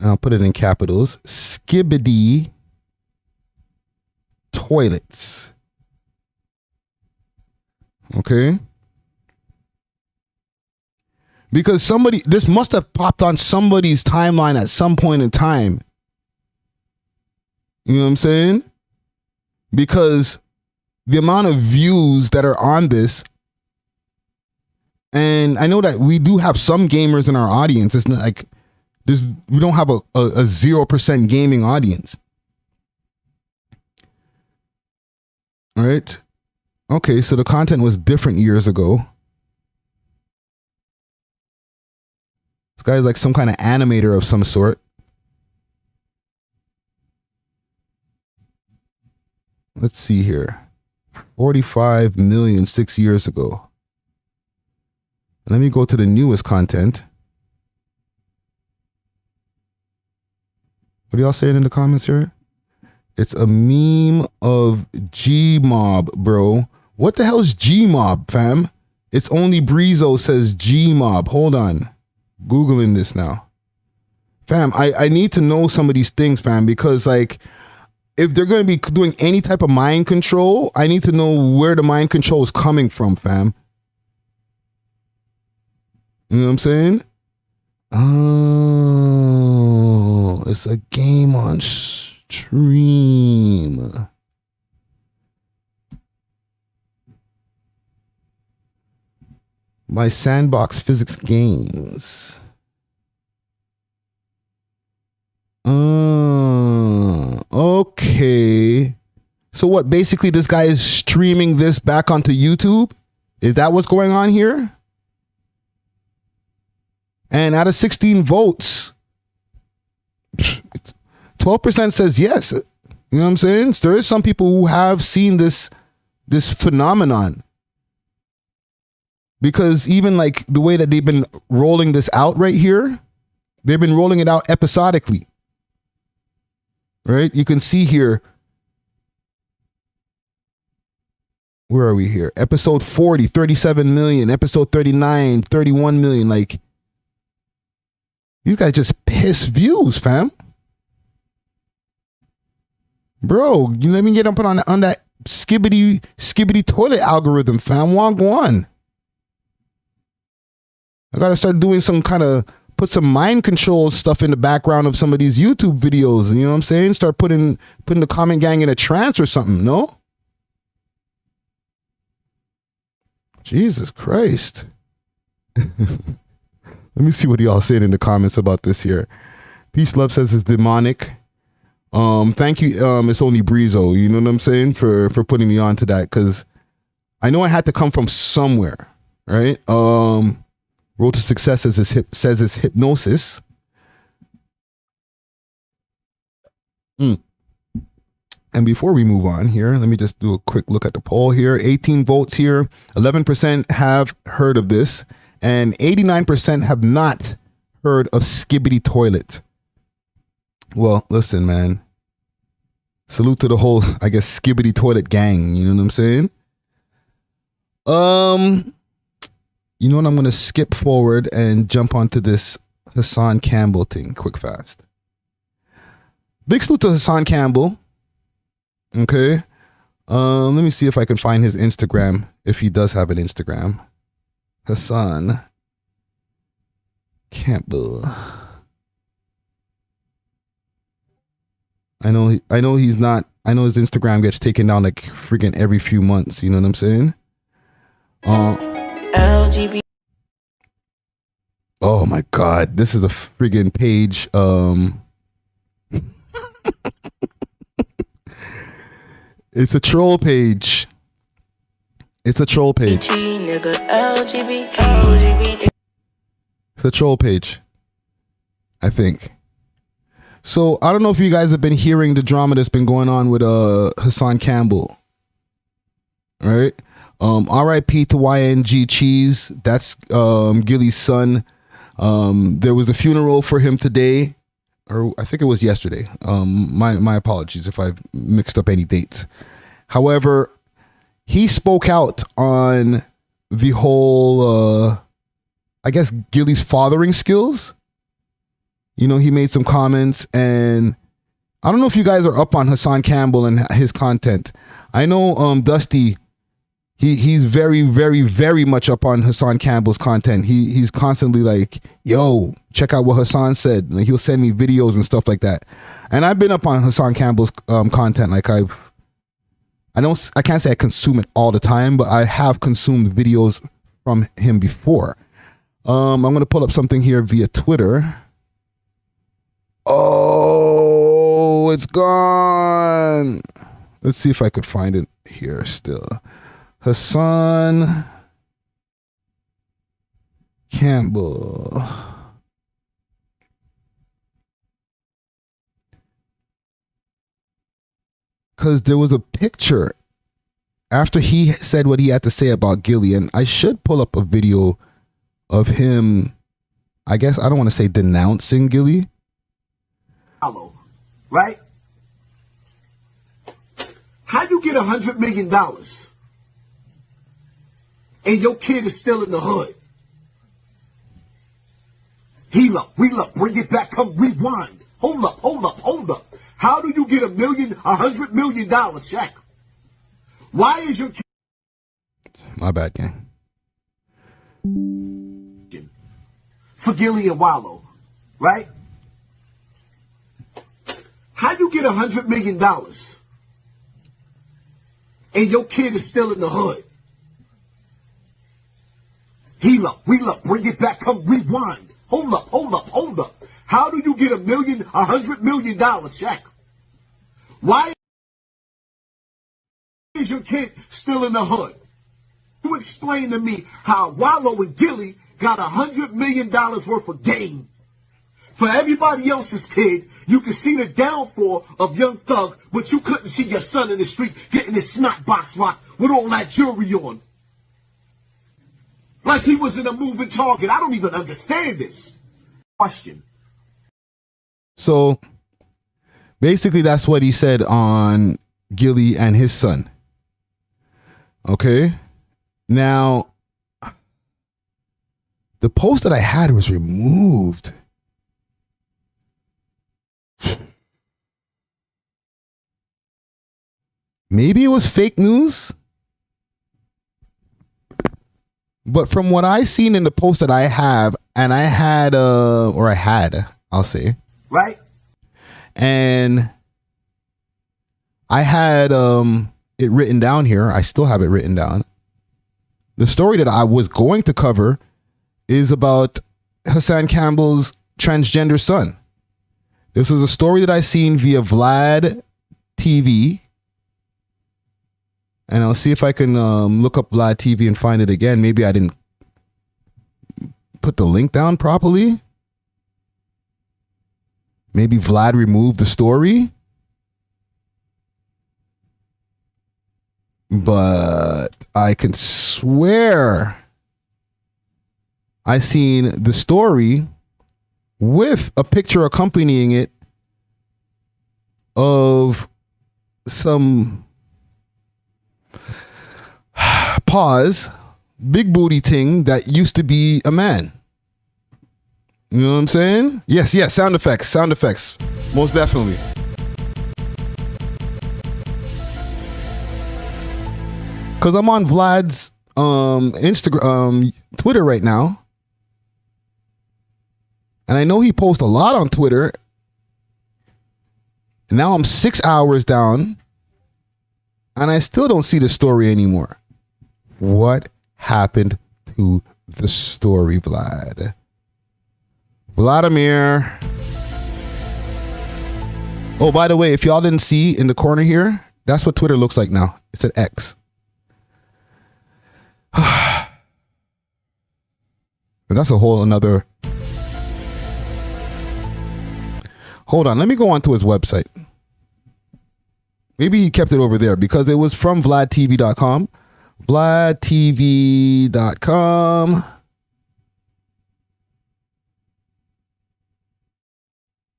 and I'll put it in capitals, Skibidi toilets. Okay? Because this must have popped on somebody's timeline at some point in time. You know what I'm saying? Because the amount of views that are on this, and I know that we do have some gamers in our audience. It's not like we don't have a 0% gaming audience. All right. Okay, so the content was different years ago. This guy's like some kind of animator of some sort. Let's see here. 45 million 6 years ago. Let me go to the newest content. What are y'all saying in the comments here? It's a meme of G-Mob, bro. What the hell is G-Mob, fam? It's only Breezo says G-Mob. Hold on. Googling this now. Fam, I need to know some of these things, fam, because like, if they're going to be doing any type of mind control, I need to know where the mind control is coming from, fam. You know what I'm saying? Oh, it's a game on stream. By Sandbox Physics Games. Okay. So what, basically this guy is streaming this back onto YouTube? Is that what's going on here? And out of 16 votes, 12% says yes. You know what I'm saying? There is some people who have seen this phenomenon. Because even like the way that they've been rolling this out right here, they've been rolling it out episodically. Right? You can see here. Where are we here? Episode 40, 37 million. Episode 39, 31 million. Like, these guys just piss views, fam. Bro, you let me get up on that skibidi toilet algorithm, fam. Won't go on. I gotta start doing some kind of, put some mind control stuff in the background of some of these YouTube videos. You know what I'm saying? Start putting the comment gang in a trance or something, no? Jesus Christ. Let me see what y'all saying in the comments about this here. Peace Love says it's demonic. Thank you, it's only Breezo, you know what I'm saying, for putting me on to that, because I know I had to come from somewhere, right? Road to Success says it's hypnosis. And before we move on here, let me just do a quick look at the poll here. 18 votes here. 11% have heard of this, and 89% have not heard of Skibidi Toilet. Well, listen, man. Salute to the whole, I guess, Skibidi Toilet gang. You know what I'm saying? You know what? I'm going to skip forward and jump onto this Hassan Campbell thing quick fast. Big salute to Hassan Campbell. Okay. Let me see if I can find his Instagram, if he does have an Instagram. Hassan Campbell. I know he's not, I know his Instagram gets taken down like freaking every few months, you know what I'm saying? LGBT. Oh my God, this is a friggin' page. It's a troll page. It's a troll page. It's a troll page, I think. So I don't know if you guys have been hearing the drama that's been going on with Hassan Campbell. Right? R.I.P. to YNG Cheese. That's Gilly's son. There was a funeral for him today, or I think it was yesterday. My apologies if I've mixed up any dates. However, he spoke out on the whole, I guess, Gilly's fathering skills. You know, he made some comments, and I don't know if you guys are up on Hassan Campbell and his content. I know Dusty, he's very, very, very much up on Hassan Campbell's content. He's constantly like, yo, check out what Hassan said. Like, he'll send me videos and stuff like that. And I've been up on Hassan Campbell's content. Like, I can't say I consume it all the time, but I have consumed videos from him before. I'm going to pull up something here via Twitter. Oh, it's gone. Let's see if I could find it here still. Hassan Campbell. Because there was a picture after he said what he had to say about Gilly, and I should pull up a video of him, I guess, I don't want to say denouncing Gilly. Right? How you get $100 million and your kid is still in the hood? Heal up, wheel up, bring it back, come rewind. Hold up. How do you get $100 million check? Why is your kid? My bad, gang. For Gilly and Wallow, right? How you get $100 million and your kid is still in the hood? Heal up, wheel up, bring it back, come rewind. Hold up. How do you get $100 million check? Why is your kid still in the hood? You explain to me how Wallow and Gilly got $100 million worth of gain. For everybody else's kid, you can see the downfall of Young Thug, but you couldn't see your son in the street getting his snot box rocked with all that jewelry on. Like he was in a moving target. I don't even understand this. Question. So basically that's what he said on Gilly and his son. Okay. Now, the post that I had was removed. Maybe it was fake news. But from what I seen in the post that I have, and I had, I'll say. Right? And I had it written down here. I still have it written down. The story that I was going to cover is about Hassan Campbell's transgender son. This is a story that I seen via Vlad TV. And I'll see if I can look up Vlad TV and find it again. Maybe I didn't put the link down properly. Maybe Vlad removed the story. But I can swear I seen the story with a picture accompanying it of some big booty thing that used to be a man. You know what I'm saying? Yes, sound effects. Most definitely. Because I'm on Vlad's Instagram, Twitter right now. And I know he posts a lot on Twitter. And now I'm 6 hours down. And I still don't see the story anymore. What happened to the story, Vlad? Vladimir. Oh, by the way, if y'all didn't see in the corner here, that's what Twitter looks like now. It's an X. And that's a whole another. Hold on, let me go onto his website. Maybe he kept it over there because it was from VladTV.com. VladTV.com.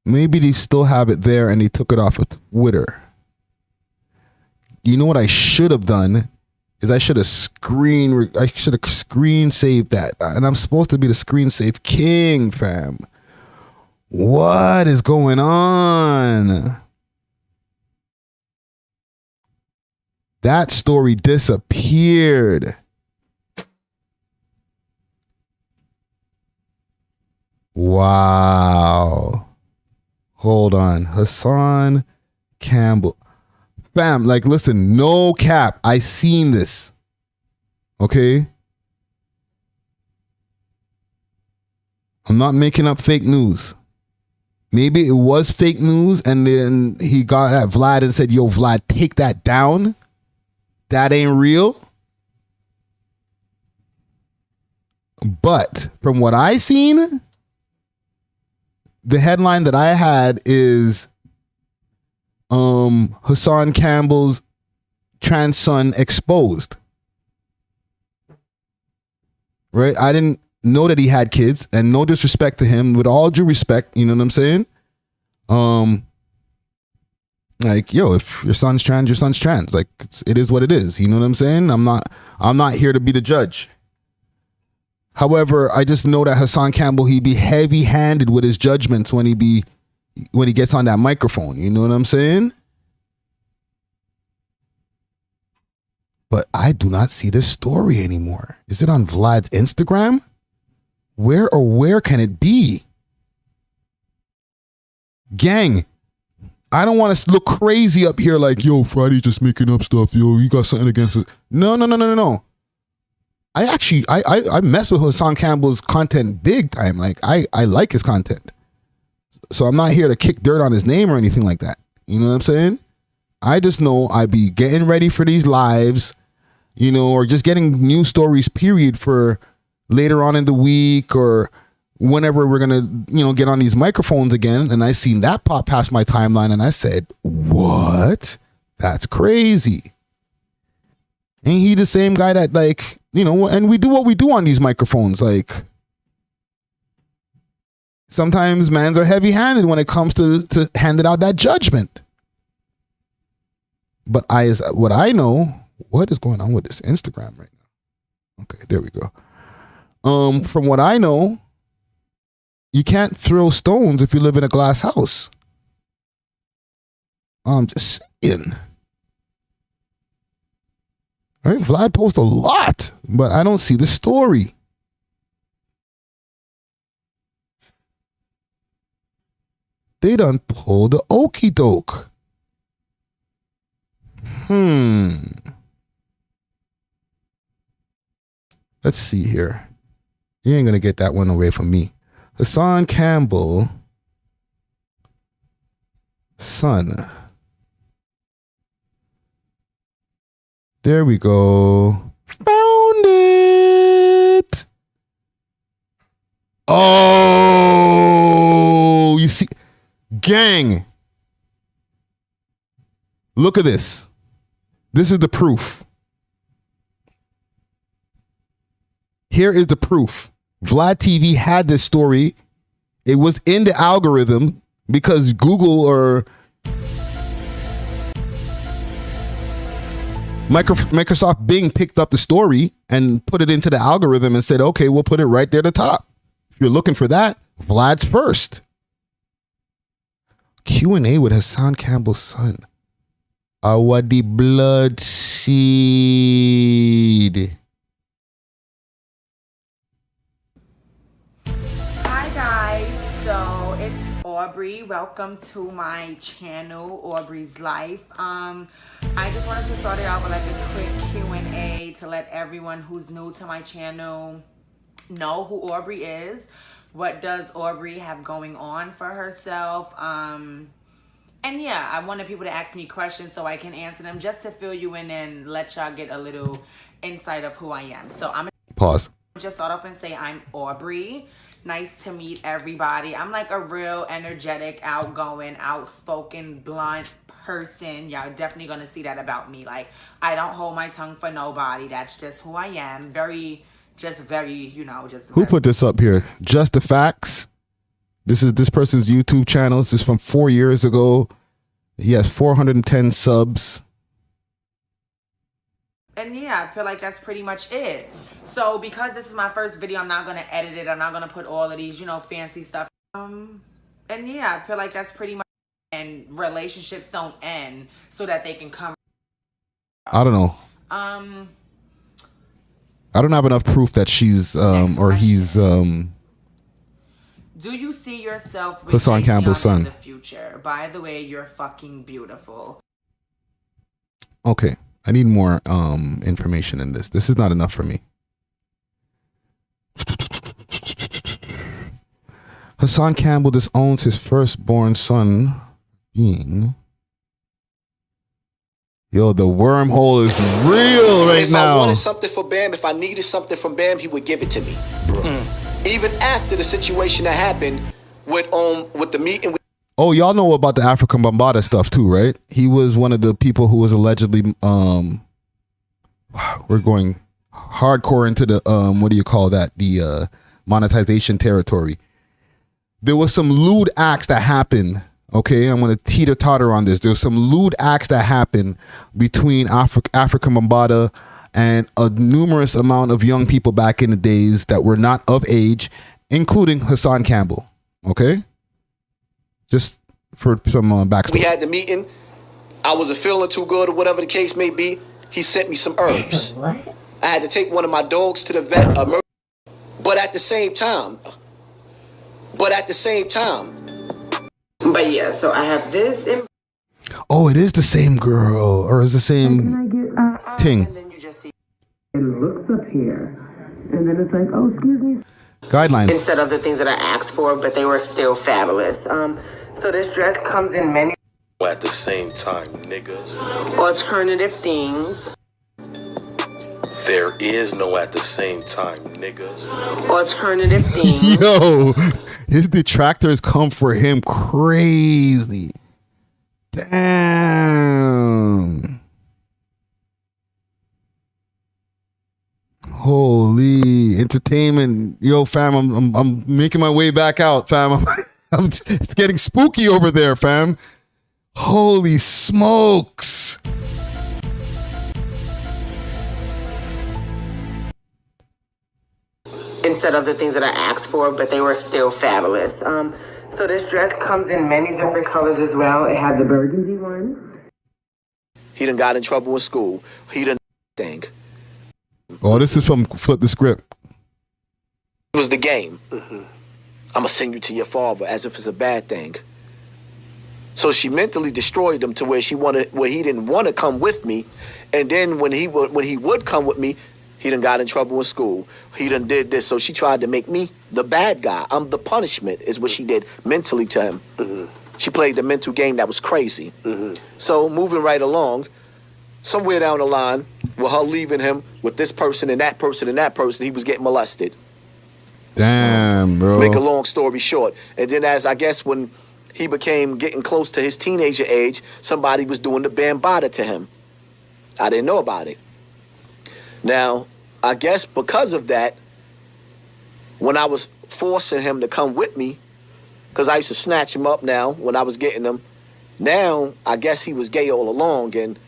Maybe they still have it there and they took it off of Twitter. You know what I should have done is I should have screen saved that. And I'm supposed to be the screen save king, fam. What is going on? That story disappeared. Wow. Hold on. Hassan Campbell. Fam, like, listen, no cap. I seen this. Okay? I'm not making up fake news. Maybe it was fake news and then he got at Vlad and said, yo, Vlad, take that down. That ain't real. But from what I seen, the headline that I had is Hassan Campbell's trans son exposed. Right? I didn't know that he had kids, and no disrespect to him, with all due respect, you know what I'm saying? Like, yo, if your son's trans, your son's trans. Like, it is what it is. You know what I'm saying? I'm not here to be the judge. However, I just know that Hassan Campbell, he be heavy-handed with his judgments when he gets on that microphone. You know what I'm saying? But I do not see this story anymore. Is it on Vlad's Instagram? Where can it be? Gang, I don't want to look crazy up here like, yo, Friday's just making up stuff. Yo, you got something against it. No. I mess with Hassan Campbell's content big time. Like, I like his content. So I'm not here to kick dirt on his name or anything like that. You know what I'm saying? I just know I be getting ready for these lives, you know, or just getting new stories, period, for later on in the week or whenever we're going to, you know, get on these microphones again. And I seen that pop past my timeline and I said, what? That's crazy. Ain't he the same guy that, like, you know, and we do what we do on these microphones. Like, sometimes mans are heavy-handed when it comes to handing out that judgment. But what I know, what is going on with this Instagram right now? Okay, there we go. From what I know, you can't throw stones if you live in a glass house. I'm just saying. Right? Vlad posts a lot, but I don't see the story. They done pulled the okey doke. Let's see here. You ain't gonna get that one away from me. Hassan Campbell, son. There we go. Found it. Oh, you see, gang. Look at this. This is the proof. Here is the proof. Vlad TV had this story. It was in the algorithm because Google or Microsoft Bing picked up the story and put it into the algorithm and said, okay, we'll put it right there at the top. If you're looking for that, Vlad's first. Q&A with Hassan Campbell's son. Our the blood seed. Hi guys, so it's Aubrey. Welcome to my channel, Aubrey's Life. I just wanted to start it out with like a quick Q&A to let everyone who's new to my channel know who Aubrey is. What does Aubrey have going on for herself? And yeah, I wanted people to ask me questions so I can answer them just to fill you in and let y'all get a little insight of who I am. So I'm Pause. just start off and say I'm Aubrey. Nice to meet everybody. I'm like a real energetic, outgoing, outspoken, blunt person. Y'all definitely gonna see that about me. Like, I don't hold my tongue for nobody. That's just who I am. Very, you know, just. Who put this up here? Just the Facts. This is this person's YouTube channel. This is from 4 years ago. He has 410 subs. And yeah, I feel like that's pretty much it. So because this is my first video, I'm not going to edit it. I'm not going to put all of these, you know, fancy stuff. And yeah, I feel like that's pretty much. And relationships don't end so that they can come. I don't know. I don't have enough proof that she's or he's Do you see yourself with Hassan Campbell's son in the future? By the way, you're fucking beautiful. Okay. I need more information in this. This is not enough for me. Hassan Campbell disowns his firstborn son being... Yo, the wormhole is real right now. If I wanted something for Bam, if I needed something from Bam, he would give it to me. Even after the situation that happened with the meeting with... Oh, y'all know about the African Bambaataa stuff too, right? He was one of the people who was allegedly we're going hardcore into the what do you call that? The monetization territory. There was some lewd acts that happened. Okay, I'm gonna teeter-totter on this. There's some lewd acts that happened between African Bambaataa and a numerous amount of young people back in the days that were not of age, including Hassan Campbell. Okay? Just for some backstory. We had the meeting. I wasn't feeling too good or whatever the case may be. He sent me some herbs. I had to take one of my dogs to the vet. But at the same time. But yeah, so I have this in... Oh, it is the same girl. Or is the same thing. And then you just see it looks up here. And then it's like, oh, excuse me. Guidelines. Instead of the things that I asked for, but they were still fabulous. So this dress comes in many at the same time, nigga. Alternative things. There is no at the same time, nigga. Alternative things. Yo, his detractors come for him crazy. Damn. Holy entertainment. Yo, fam, I'm making my way back out, fam. It's getting spooky over there, fam. Holy smokes. Instead of the things that I asked for, but they were still fabulous. So this dress comes in many different colors as well. It had the burgundy one. He done got in trouble in school. He done think. Oh, this is from Flip the Script. It was the game. I'm gonna send you to your father as if it's a bad thing. So she mentally destroyed him to where he didn't want to come with me, and then when he would come with me, he done got in trouble in school. He done did this, so she tried to make me the bad guy. I'm the punishment, is what she did mentally to him. She played the mental game that was crazy. So moving right along, somewhere down the line, with her leaving him with this person and that person and that person, he was getting molested. Damn, bro. Make a long story short. And then as I guess when he became getting close to his teenager age, somebody was doing the bambata to him. I didn't know about it. Now, I guess because of that, when I was forcing him to come with me, because I used to snatch him up now when I was getting him, now I guess he was gay all along, and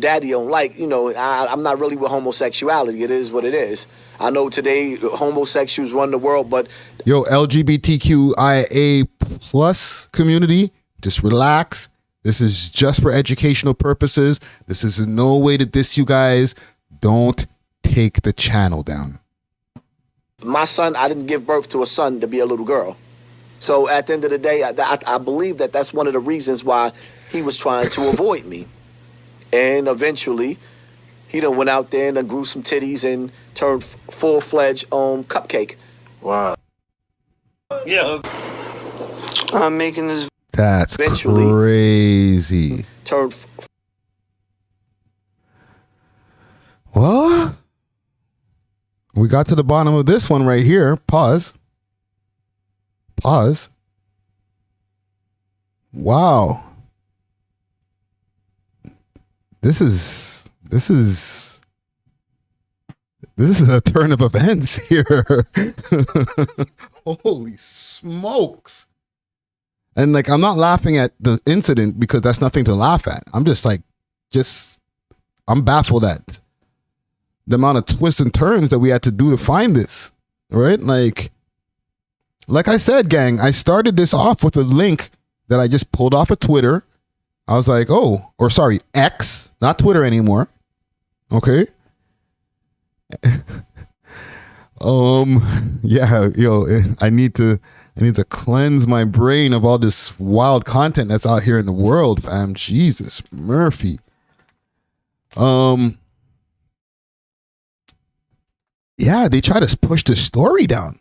daddy don't like, I'm not really with homosexuality. It is what it is. I know today homosexuals run the world, but... Yo, LGBTQIA plus community, just relax. This is just for educational purposes. This is in no way to diss you guys. Don't take the channel down. My son, I didn't give birth to a son to be a little girl. So at the end of the day, I believe that that's one of the reasons why he was trying to avoid me. And eventually, he done went out there and done grew some titties and turned full-fledged cupcake. Wow. Yeah. I'm making this. That's crazy. Turned. Well, we got to the bottom of this one right here. Pause. Wow. This is a turn of events here. Holy smokes. And I'm not laughing at the incident because that's nothing to laugh at. I'm just I'm baffled at the amount of twists and turns that we had to do to find this, right? Like I said, gang, I started this off with a link that I just pulled off of Twitter. I was like, X, not Twitter anymore. Okay. Yeah, yo, I need to cleanse my brain of all this wild content that's out here in the world, fam. Jesus, Murphy. Yeah, they try to push the story down.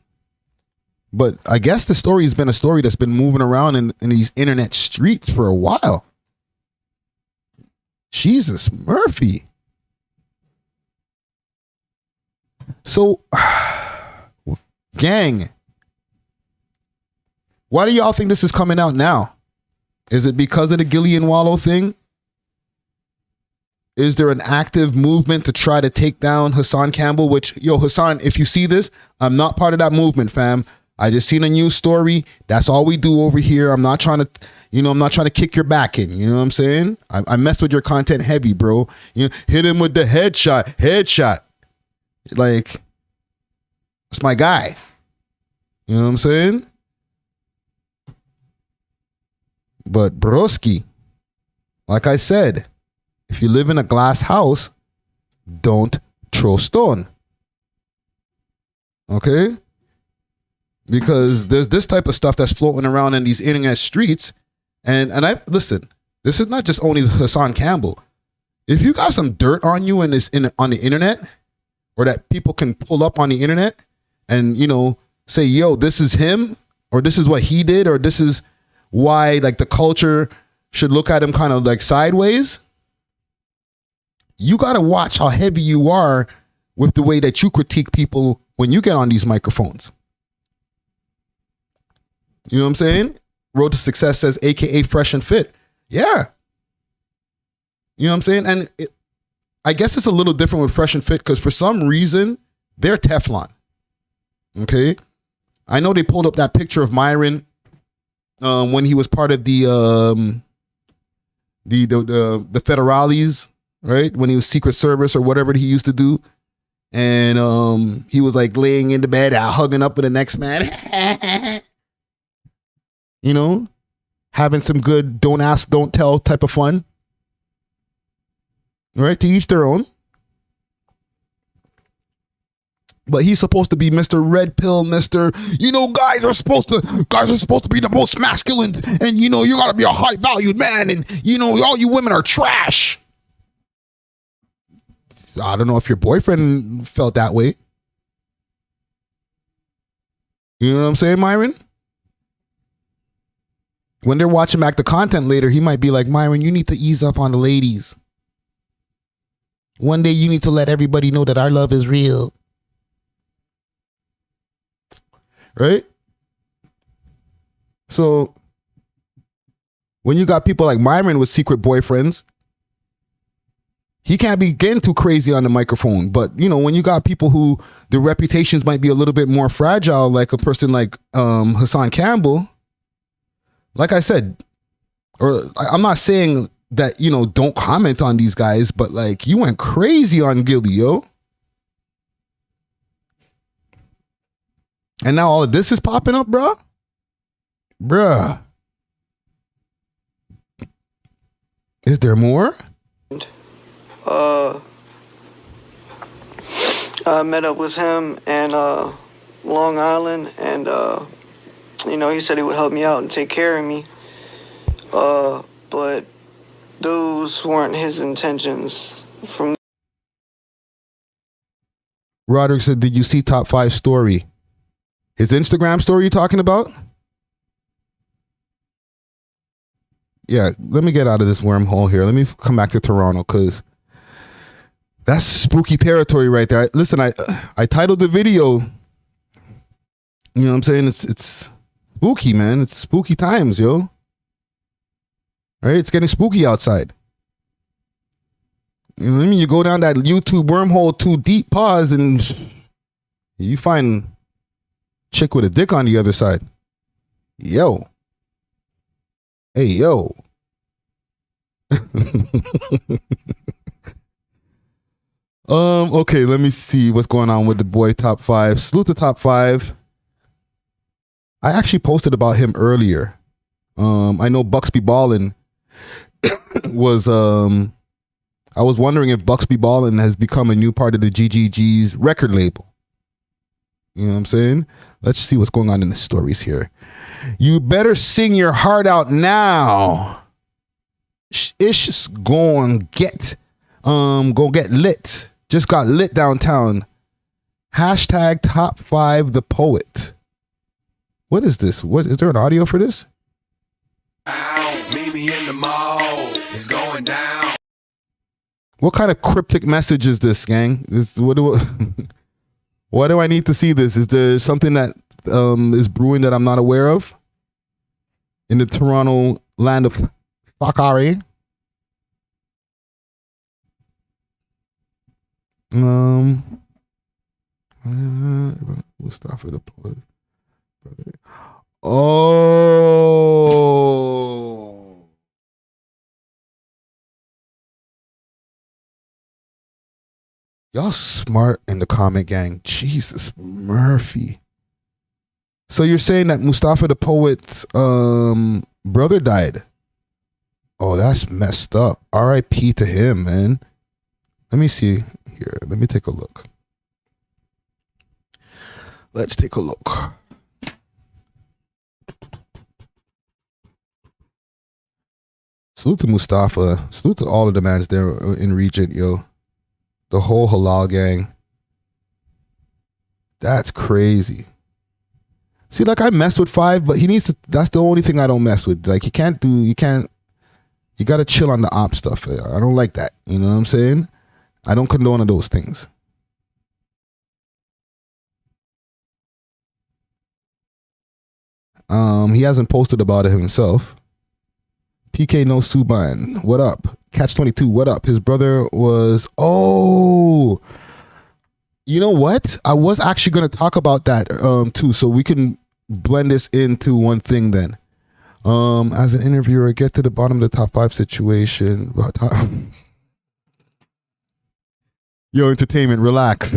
But I guess the story has been a story that's been moving around in these internet streets for a while. Jesus, Murphy. So, gang, why do y'all think this is coming out now? Is it because of the Gillian Wallow thing? Is there an active movement to try to take down Hassan Campbell? Which, Hassan, if you see this, I'm not part of that movement, fam. I just seen a news story. That's all we do over here. I'm not trying to kick your back in. You know what I'm saying? I mess with your content heavy, bro. Hit him with the headshot. It's my guy. You know what I'm saying? But broski, like I said, if you live in a glass house, don't throw stone. Okay? Because there's this type of stuff that's floating around in these internet streets. And listen, this is not just only Hassan Campbell. If you got some dirt on you on the internet, or that people can pull up on the internet and, say, yo, this is him, or this is what he did, or this is why the culture should look at him kind of sideways. You got to watch how heavy you are with the way that you critique people when you get on these microphones. You know what I'm saying? Road to Success says, AKA fresh and fit. Yeah. You know what I'm saying? And I guess it's a little different with Fresh and Fit because for some reason they're Teflon. Okay, I know they pulled up that picture of Myron when he was part of the Federales, right? When he was Secret Service or whatever he used to do, and he was like laying in the bed, hugging up with the next man, you know, having some good don't ask, don't tell type of fun. Right, to each their own. But he's supposed to be Mr. Red Pill, Mr. You know, guys are supposed to be the most masculine, and you know, you gotta be a high valued man, and you know, all you women are trash. I don't know if your boyfriend felt that way. You know what I'm saying, Myron? When they're watching back the content later, he might be like, Myron, you need to ease up on the ladies. One day you need to let everybody know that our love is real. Right? So, when you got people like Myron with secret boyfriends, he can't be getting too crazy on the microphone. But, you know, when you got people who their reputations might be a little bit more fragile, like a person like Hassan Campbell, like I said, or I'm not saying that, you know, don't comment on these guys, but like you went crazy on Gilly, yo. And now all of this is popping up, bruh. Is there more? I met up with him in Long Island, and you know, he said he would help me out and take care of me. But those weren't his intentions. From Roderick said, did you see Top5 story? His Instagram story you talking about? Yeah, let me get out of this wormhole here. Let me come back to Toronto because that's spooky territory right there. Listen, I titled the video, you know what I'm saying? It's spooky, man. It's spooky times, yo. Right? It's getting spooky outside. You know what I mean? You go down that YouTube wormhole too deep, pause, and you find chick with a dick on the other side. Yo. Hey, yo. Okay, let me see what's going on with the boy Top5. Salute to Top5. I actually posted about him earlier. I know Bucks be ballin' was I was wondering if Bucks be ballin' has become a new part of the GGG's record label. You know what I'm saying? Let's see what's going on in the stories here. You better sing your heart out now. It's just going get lit. Just got lit downtown. Hashtag Top5 the poet. What is this? What is there an audio for this? Meet me in the mall. It's going down. What kind of cryptic message is this, gang? Why do I need to see this? Is there something that is brewing that I'm not aware of in the Toronto land of fuckery? Mustafa the poet. Oh. Y'all smart in the comment gang. Jesus Murphy. So you're saying that Mustafa the poet's brother died? Oh, that's messed up. R.I.P. to him, man. Let me see here. Let me take a look. Let's take a look. Salute to Mustafa. Salute to all of the mans there in Regent, yo. The whole halal gang. That's crazy. See, like I mess with 5, but he needs to, that's the only thing I don't mess with. Like you gotta chill on the op stuff. I don't like that. You know what I'm saying? I don't condone those things. He hasn't posted about it himself. PK No Suban, what up? Catch 22, what up? His brother was, you know what? I was actually going to talk about that too, so we can blend this into one thing then. As an interviewer, get to the bottom of the top 5 situation. Yo, entertainment, relax.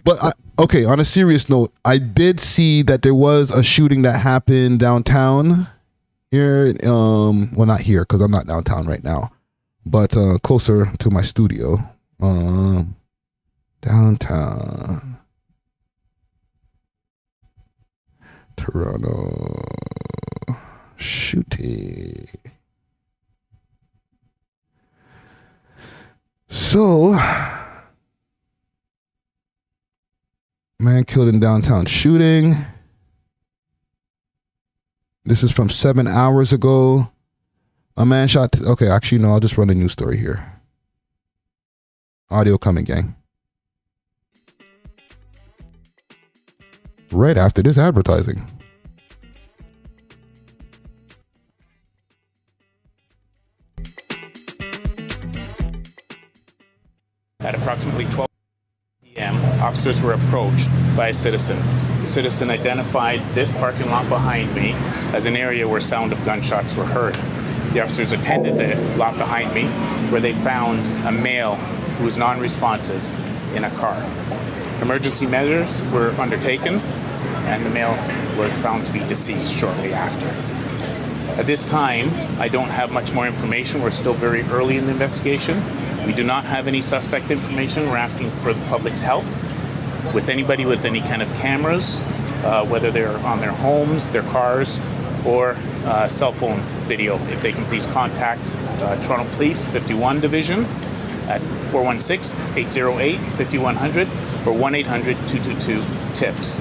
But okay, on a serious note, I did see that there was a shooting that happened downtown here. Well, not here because I'm not downtown right now, but closer to my studio. Downtown Toronto shooting. So, man killed in downtown shooting. This is from 7 hours ago. A man shot. Okay, actually, no, I'll just run a news story here. Audio coming, gang. Right after this advertising. At approximately 12 p.m., officers were approached by a citizen. The citizen identified this parking lot behind me as an area where sound of gunshots were heard. The officers attended the lot behind me where they found a male who was non-responsive in a car. Emergency measures were undertaken and the male was found to be deceased shortly after. At this time, I don't have much more information. We're still very early in the investigation. We do not have any suspect information. We're asking for the public's help with anybody with any kind of cameras, whether they're on their homes, their cars, or cell phone video. If they can please contact Toronto Police 51 Division at 416-808-5100 or 1-800-222-TIPS.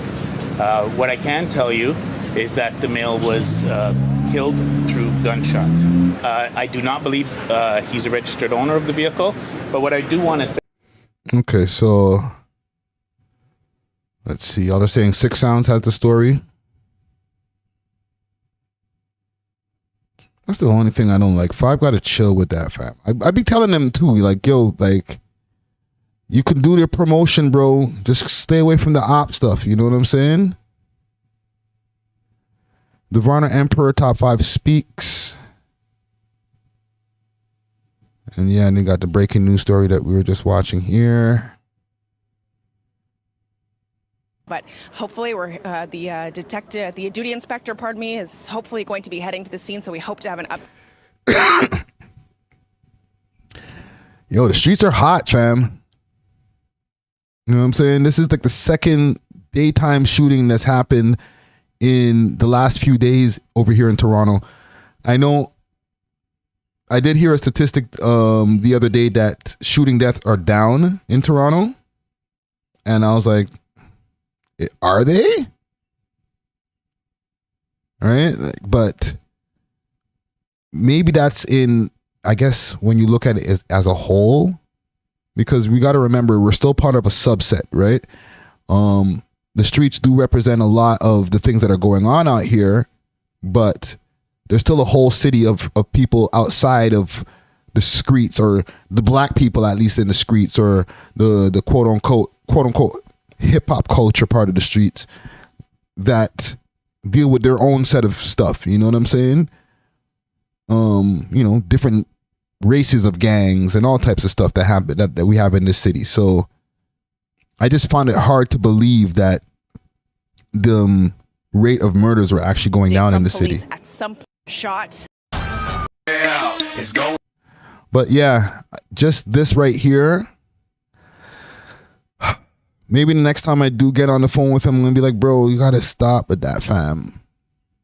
What I can tell you is that the male was killed through gunshot. I do not believe he's a registered owner of the vehicle, but what I do want to say... Okay, so let's see. Y'all are saying 6 Sounds has the story. That's the only thing I don't like. 5 got to chill with that, fam. I be telling them too, like, yo, like, you can do their promotion, bro. Just stay away from the op stuff. You know what I'm saying? The Varner Emperor Top 5 speaks. And yeah, and they got the breaking news story that we were just watching here. But hopefully we're the duty inspector, is hopefully going to be heading to the scene. So we hope to have an up. Yo, the streets are hot, fam. You know what I'm saying? This is like the second daytime shooting that's happened in the last few days over here in Toronto. I know I did hear a statistic the other day that shooting deaths are down in Toronto. And I was like, are they? Right? But maybe that's in, I guess, when you look at it as a whole, because we got to remember we're still part of a subset, right? The streets do represent a lot of the things that are going on out here, but there's still a whole city of people outside of the streets, or the black people at least in the streets, or the quote unquote hip hop culture part of the streets that deal with their own set of stuff. You know what I'm saying? You know, different races of gangs and all types of stuff that happen that we have in this city. So I just found it hard to believe that the rate of murders were actually going down in the city. At some shot. Yeah, it's going. But yeah, just this right here. Maybe the next time I do get on the phone with him, I'm gonna be like, bro, you gotta stop with that, fam.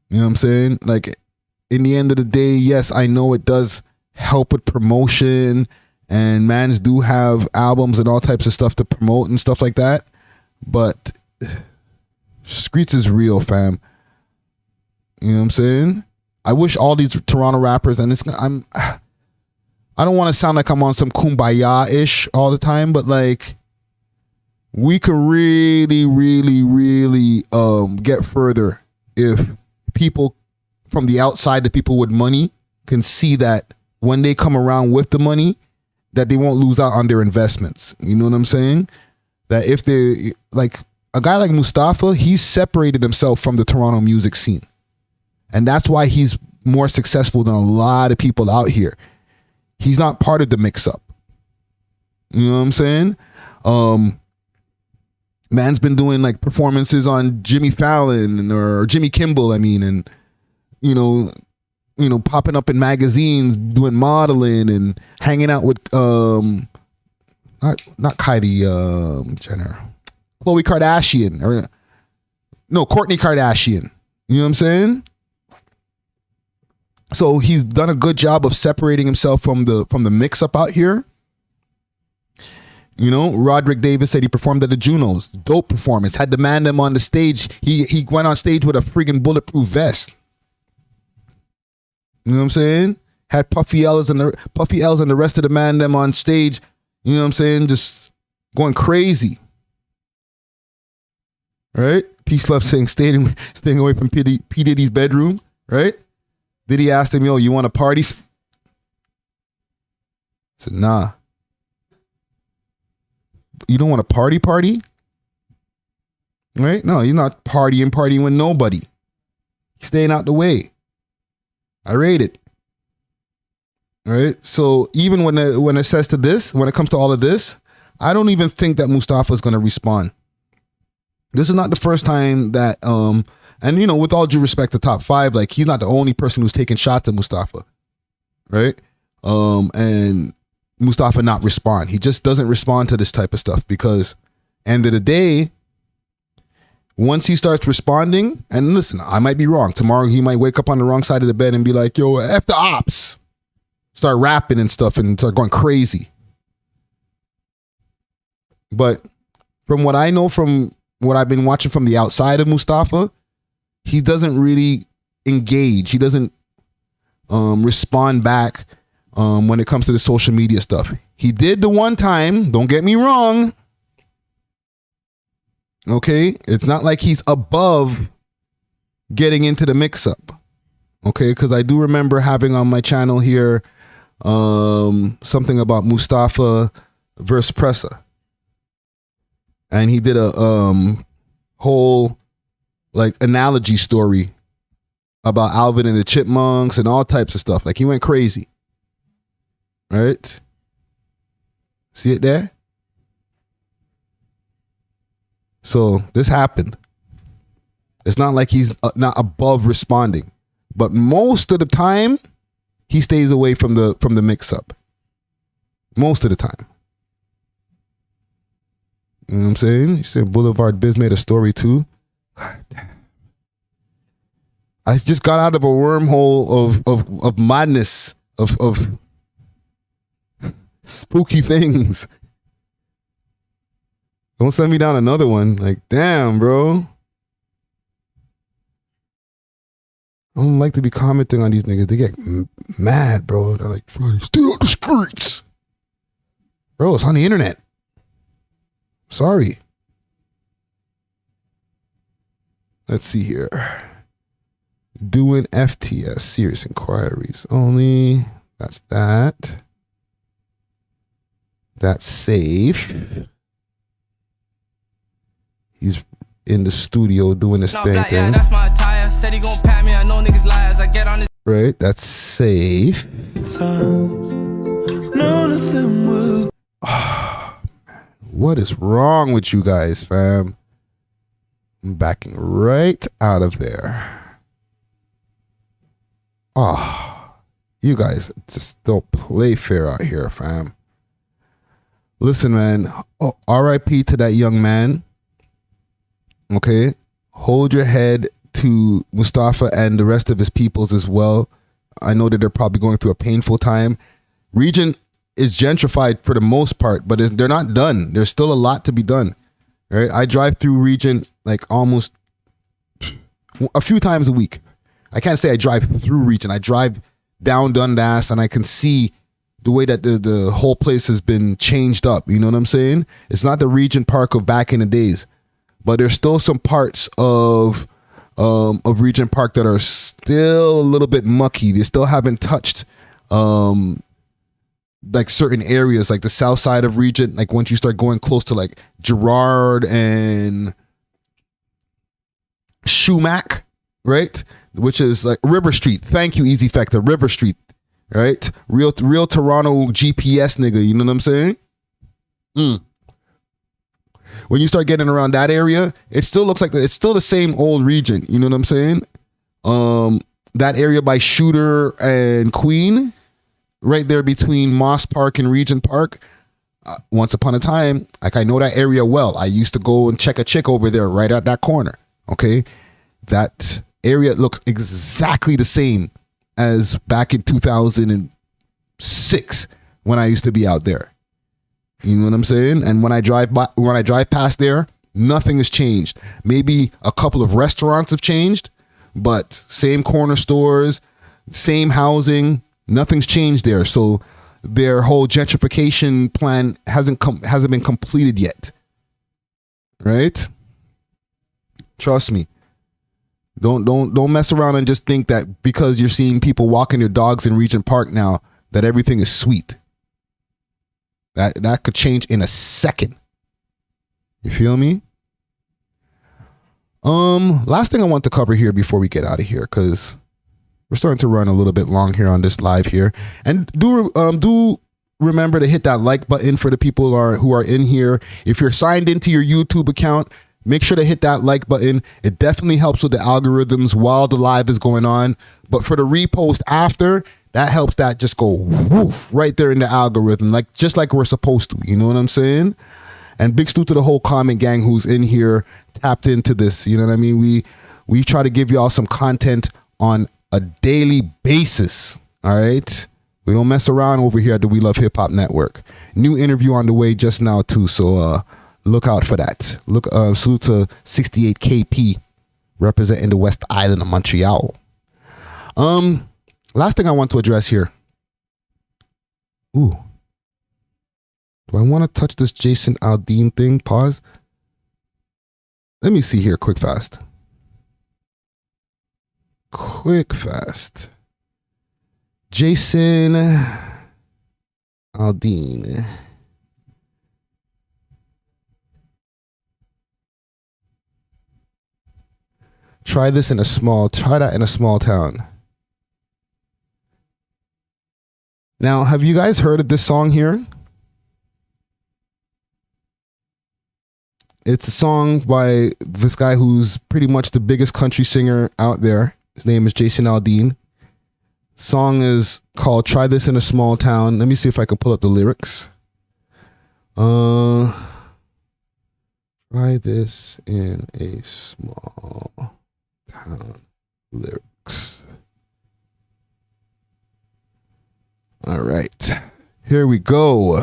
You know what I'm saying? Like, in the end of the day, yes, I know it does help with promotion, and mans do have albums and all types of stuff to promote and stuff like that. But streets is real, fam. You know what I'm saying? I wish all these Toronto rappers, and I don't want to sound like I'm on some kumbaya-ish all the time, but like, we could really, really, really get further if people from the outside, the people with money can see that when they come around with the money, that they won't lose out on their investments. You know what I'm saying? That if they like a guy like Mustafa, he's separated himself from the Toronto music scene. And that's why he's more successful than a lot of people out here. He's not part of the mix-up. You know what I'm saying? Man's been doing like performances on Jimmy Fallon or Jimmy Kimball, and you know, popping up in magazines, doing modeling and hanging out with not Kylie Jenner, Khloe Kardashian, or no, Kourtney Kardashian. You know what I'm saying? So he's done a good job of separating himself from the mix up out here. You know, Roderick Davis said he performed at the Junos. Dope performance. Had to man them on the stage. He went on stage with a friggin' bulletproof vest. You know what I'm saying? Had Puffy L's and the rest of the man them on stage. You know what I'm saying? Just going crazy. Right? Peace Love saying staying away from P. Diddy's bedroom. Right? Diddy asked him, yo, you want to party? I said, nah. You don't want to party? Right? No, you're not partying with nobody. You're staying out the way. I rate it. Right? So even when it says to this, when it comes to all of this, I don't even think that Mustafa is going to respond. This is not the first time that, and you know, with all due respect to Top 5, like he's not the only person who's taking shots at Mustafa. Right? And Mustafa not respond. He just doesn't respond to this type of stuff because end of the day, once he starts responding, and listen, I might be wrong. Tomorrow he might wake up on the wrong side of the bed and be like, yo, F the ops. Start rapping and stuff and start going crazy. But from what I know, from what I've been watching from the outside of Mustafa, he doesn't really engage. He doesn't respond back when it comes to the social media stuff. He did the one time, don't get me wrong. Okay? It's not like he's above getting into the mix-up. Okay? Because I do remember having on my channel here something about Mustafa versus Pressa. And he did a whole like analogy story about Alvin and the Chipmunks and all types of stuff. Like he went crazy. Right? See it there? So this happened. It's not like he's not above responding, but most of the time he stays away from the mix up. Most of the time. You know what I'm saying? He said Boulevard Biz made a story too. God damn. I just got out of a wormhole of madness, of spooky things. Don't send me down another one. Like, damn, bro. I don't like to be commenting on these niggas. They get mad, bro. They're like, stay on the streets. Bro, it's on the internet. Sorry. Let's see here. Doing FTS, serious inquiries only. That's that. That's safe. He's in the studio doing this thing. Yeah, that's my attire. Said he gonna pat me. I know niggas lie as I get on his. Right, that's safe. None of them will. What is wrong with you guys, fam? I'm backing right out of there. Oh, you guys just don't play fair out here, fam. Listen, man. Oh, RIP to that young man. Okay? Hold your head to Mustafa and the rest of his peoples as well. I know that they're probably going through a painful time. Region is gentrified for the most part, but they're not done. There's still a lot to be done. Right? I drive through Region like almost a few times a week. I can't say I drive through Region. I drive down Dundas and I can see the way that the whole place has been changed up. You know what I'm saying? It's not the Region Park of back in the days, but there's still some parts of of Regent Park that are still a little bit mucky. They still haven't touched like certain areas, like the south side of Regent. Like once you start going close to like Gerard and Shumack, right? Which is like River Street. Thank you, Easy Factor. River Street, right? Real Toronto GPS nigga. You know what I'm saying? When you start getting around that area, it still looks like it's still the same old region. You know what I'm saying? That area by Shooter and Queen, right there between Moss Park and Regent Park. Once upon a time, like I know that area well. I used to go and check a chick over there right at that corner. Okay. That area looks exactly the same as back in 2006 when I used to be out there. You know what I'm saying? And when I drive past there, nothing has changed. Maybe a couple of restaurants have changed, but same corner stores, same housing, nothing's changed there. So their whole gentrification plan hasn't been completed yet. Right? Trust me. Don't mess around and just think that because you're seeing people walking their dogs in Regent Park now that everything is sweet. That could change in a second. You feel me? Last thing I want to cover here before we get out of here, because we're starting to run a little bit long here on this live here. And do remember to hit that like button for the people who are in here. If you're signed into your YouTube account, make sure to hit that like button. It definitely helps with the algorithms while the live is going on. But for the repost after, that helps that just go woof right there in the algorithm, just like we're supposed to. You know what I'm saying? And big salute to the whole comment gang who's in here, tapped into this. You know what I mean? We try to give y'all some content on a daily basis. All right? We don't mess around over here at the We Love Hip Hop Network. New interview on the way just now too. So look out for that. Salute to 68KP representing the West Island of Montreal. Last thing I want to address here. Ooh. Do I want to touch this Jason Aldean thing? Pause. Let me see here quick fast. Jason Aldean. Try that in a small town. Now, have you guys heard of this song here? It's a song by this guy who's pretty much the biggest country singer out there. His name is Jason Aldean. Song is called Try This in a Small Town. Let me see if I can pull up the lyrics. Try this in a small town. Lyrics. All right, here we go.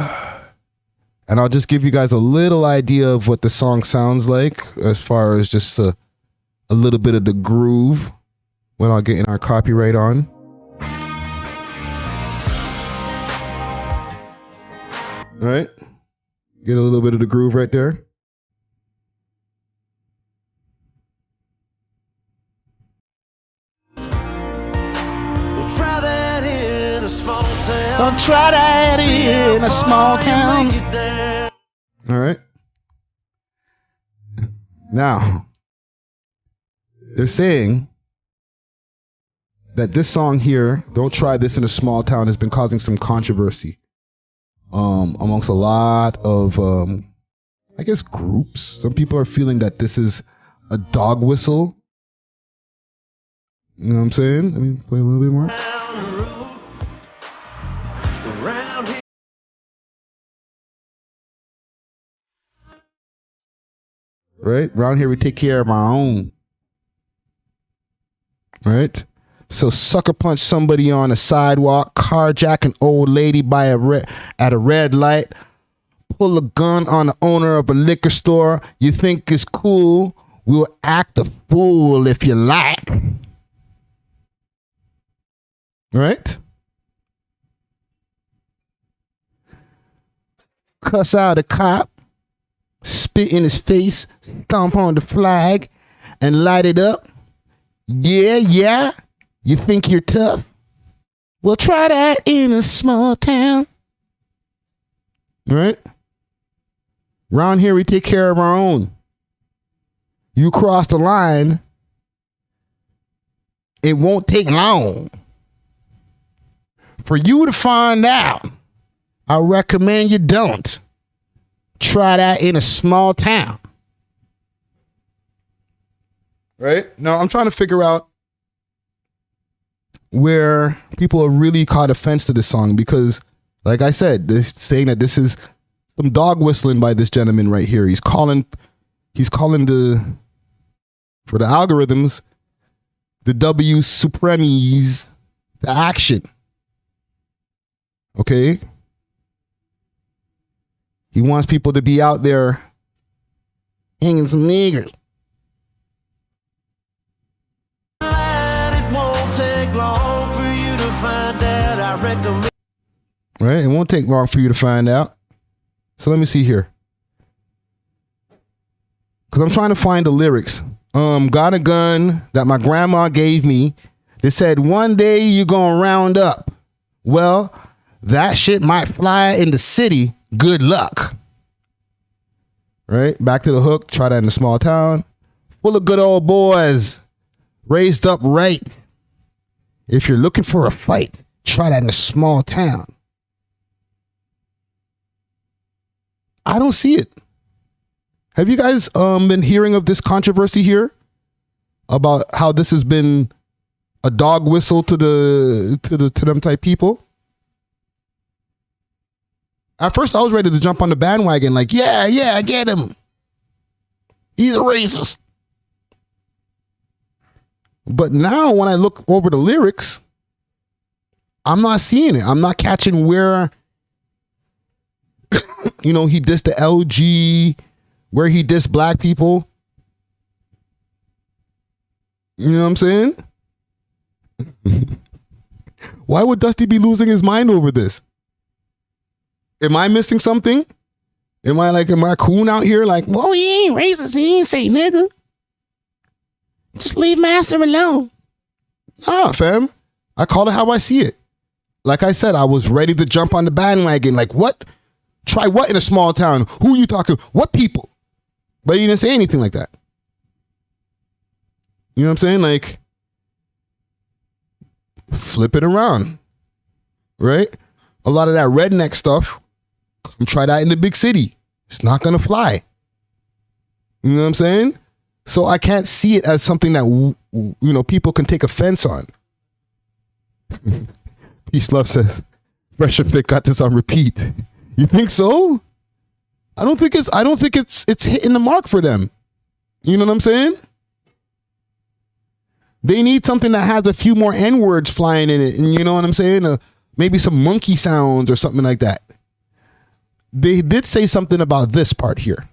And I'll just give you guys a little idea of what the song sounds like as far as just a little bit of the groove when I'll get in our copyright on. All right, get a little bit of the groove right there. Don't try that in a small town. All right. Now, they're saying that this song here, Don't Try This in a Small Town, has been causing some controversy amongst a lot of, I guess, groups. Some people are feeling that this is a dog whistle. You know what I'm saying? Let me play a little bit more. Right? Around here we take care of our own. Right? So sucker punch somebody on a sidewalk, carjack an old lady at a red light, pull a gun on the owner of a liquor store. You think it's cool? We'll act a fool if you like. Right? Cuss out a cop, spit in his face, stomp on the flag, and light it up. Yeah. You think you're tough? Well, try that in a small town. All right? Around here, we take care of our own. You cross the line, it won't take long for you to find out. I recommend you don't. Try that in a small town. Right? Now, I'm trying to figure out where people are really caught offense to this song because, like I said, they're saying that this is some dog whistling by this gentleman right here. He's calling for the algorithms, the W supremes to action. Okay? He wants people to be out there hanging some niggers. Right? It won't take long for you to find out. So let me see here. Because I'm trying to find the lyrics. Got a gun that my grandma gave me. They said, one day you're going to round up. Well, that shit might fly in the city. Good luck. Right? Back to the hook. Try that in a small town. Full of good old boys. Raised up right. If you're looking for a fight, try that in a small town. I don't see it. Have you guys been hearing of this controversy here about how this has been a dog whistle to them type people? At first, I was ready to jump on the bandwagon, like, yeah, I get him. He's a racist. But now, when I look over the lyrics, I'm not seeing it. I'm not catching where, he dissed the LG, where he dissed black people. You know what I'm saying? Why would Dusty be losing his mind over this? Am I missing something? Am I coon out here like, well, he ain't racist, he ain't say nigga. Just leave Master alone. Nah, fam. I call it how I see it. Like I said, I was ready to jump on the bandwagon. Like, what? Try what in a small town? Who are you talking? What people? But he didn't say anything like that. You know what I'm saying? Like, flip it around. Right? A lot of that redneck stuff, try that in the big city. It's not going to fly. You know what I'm saying? So I can't see it as something that, people can take offense on. Peace Love says, Fresh and Fit got this on repeat. You think so? I don't think it's hitting the mark for them. You know what I'm saying? They need something that has a few more N-words flying in it. And you know what I'm saying? Maybe some monkey sounds or something like that. They did say something about this part here.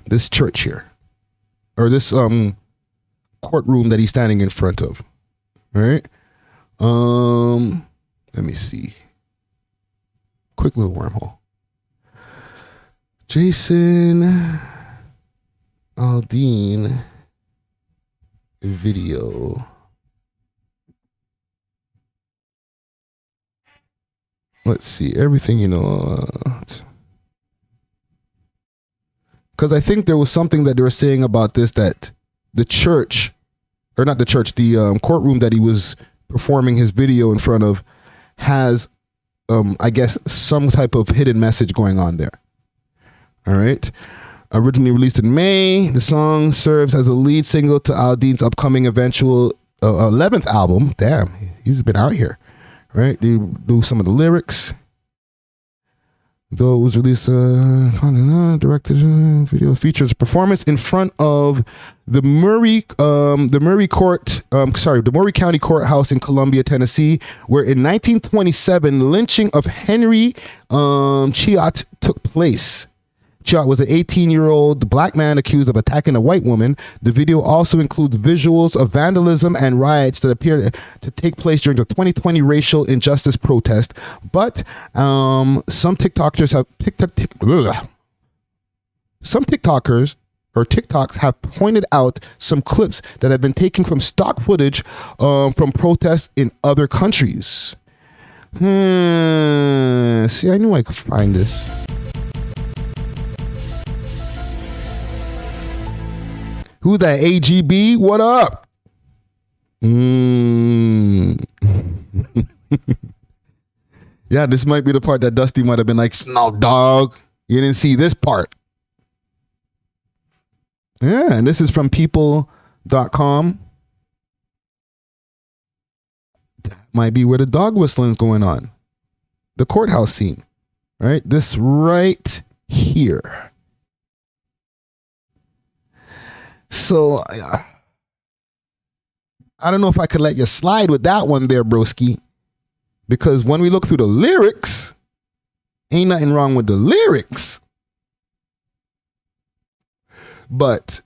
This church here. Or this courtroom that he's standing in front of. All right? Let me see. Quick little wormhole. Jason Aldean video. Let's see. Everything you know. Because I think there was something that they were saying about this, that the church, or not the church, the courtroom that he was performing his video in front of has, I guess, some type of hidden message going on there. All right. Originally released in May, the song serves as a lead single to Aldean's upcoming eventual 11th album. Damn, he's been out here. Right? They do some of the lyrics. Though it was released, directed video features a performance in front of the Maury County Courthouse in Columbia, Tennessee, where in 1927 lynching of Henry Chiat took place. Chiat was an 18-year-old black man accused of attacking a white woman. The video also includes visuals of vandalism and riots that appeared to take place during the 2020 racial injustice protest. But some TikTokers or TikToks have pointed out some clips that have been taken from stock footage from protests in other countries. See, I knew I could find this. Who that? AGB? What up? Yeah, this might be the part that Dusty might have been like, no, dog, you didn't see this part. Yeah, and this is from people.com. That might be where the dog whistling is going on. The courthouse scene, right? This right here. So, I don't know if I could let you slide with that one there, broski. Because when we look through the lyrics, ain't nothing wrong with the lyrics. But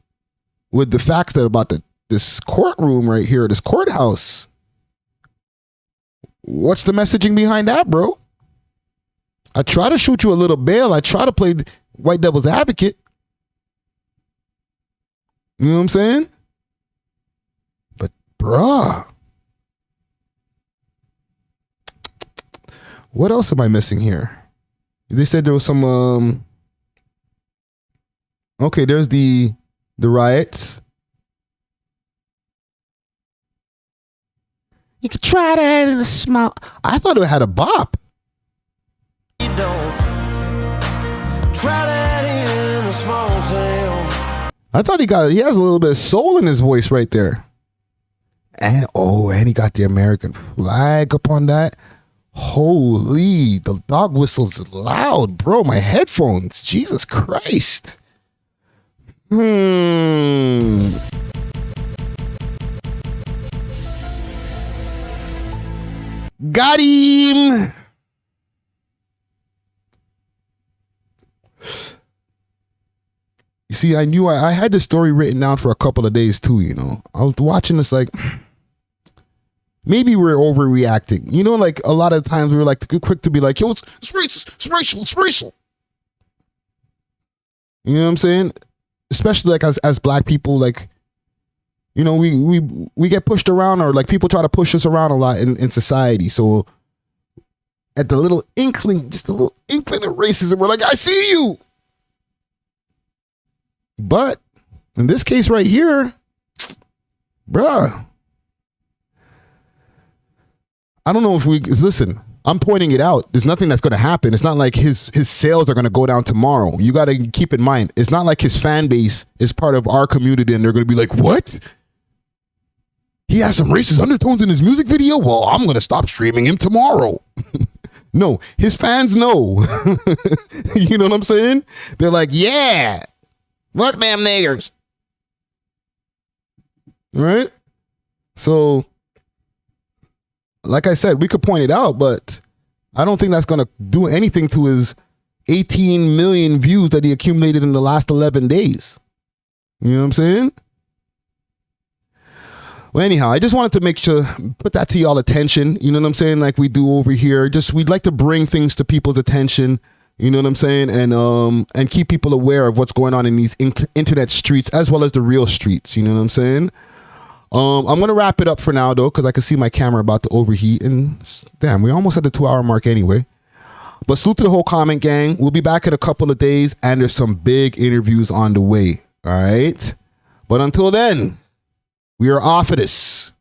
with the facts that about this courtroom right here, this courthouse, what's the messaging behind that, bro? I try to shoot you a little bail. I try to play white devil's advocate. You know what I'm saying? But, bruh. What else am I missing here? They said there was some, okay, there's the riots. You could try that in a small. I thought it had a bop. You don't try that in a small town. I thought he has a little bit of soul in his voice right there. And he got the American flag up on that. Holy, the dog whistle's loud, bro. My headphones, Jesus Christ. Got him. You see, I knew I had this story written down for a couple of days too, you know. I was watching this like, maybe we're overreacting. You know, like a lot of times we were like quick to be like, yo, it's racist, it's racial, it's racial. You know what I'm saying? Especially like as black people, like, you know, we get pushed around, or like people try to push us around a lot in society. So at the little inkling, just a little inkling of racism, we're like, I see you. But in this case right here, bruh, I don't know if listen, I'm pointing it out. There's nothing that's going to happen. It's not like his sales are going to go down tomorrow. You got to keep in mind, it's not like his fan base is part of our community and they're going to be like, what? He has some racist undertones in his music video? Well, I'm going to stop streaming him tomorrow. No, his fans know. You know what I'm saying? They're like, yeah, fuck them niggers. Right? So, like I said, we could point it out, but I don't think that's going to do anything to his 18 million views that he accumulated in the last 11 days. You know what I'm saying? Well, anyhow, I just wanted to make sure, put that to y'all attention. You know what I'm saying? Like we do over here. Just, we'd like to bring things to people's attention. You know what I'm saying? And keep people aware of what's going on in these internet streets as well as the real streets. You know what I'm saying? I'm going to wrap it up for now, though, because I can see my camera about to overheat. And damn, we're almost at the 2-hour mark anyway. But salute to the whole comment gang. We'll be back in a couple of days, and there's some big interviews on the way. All right? But until then, we are off of this.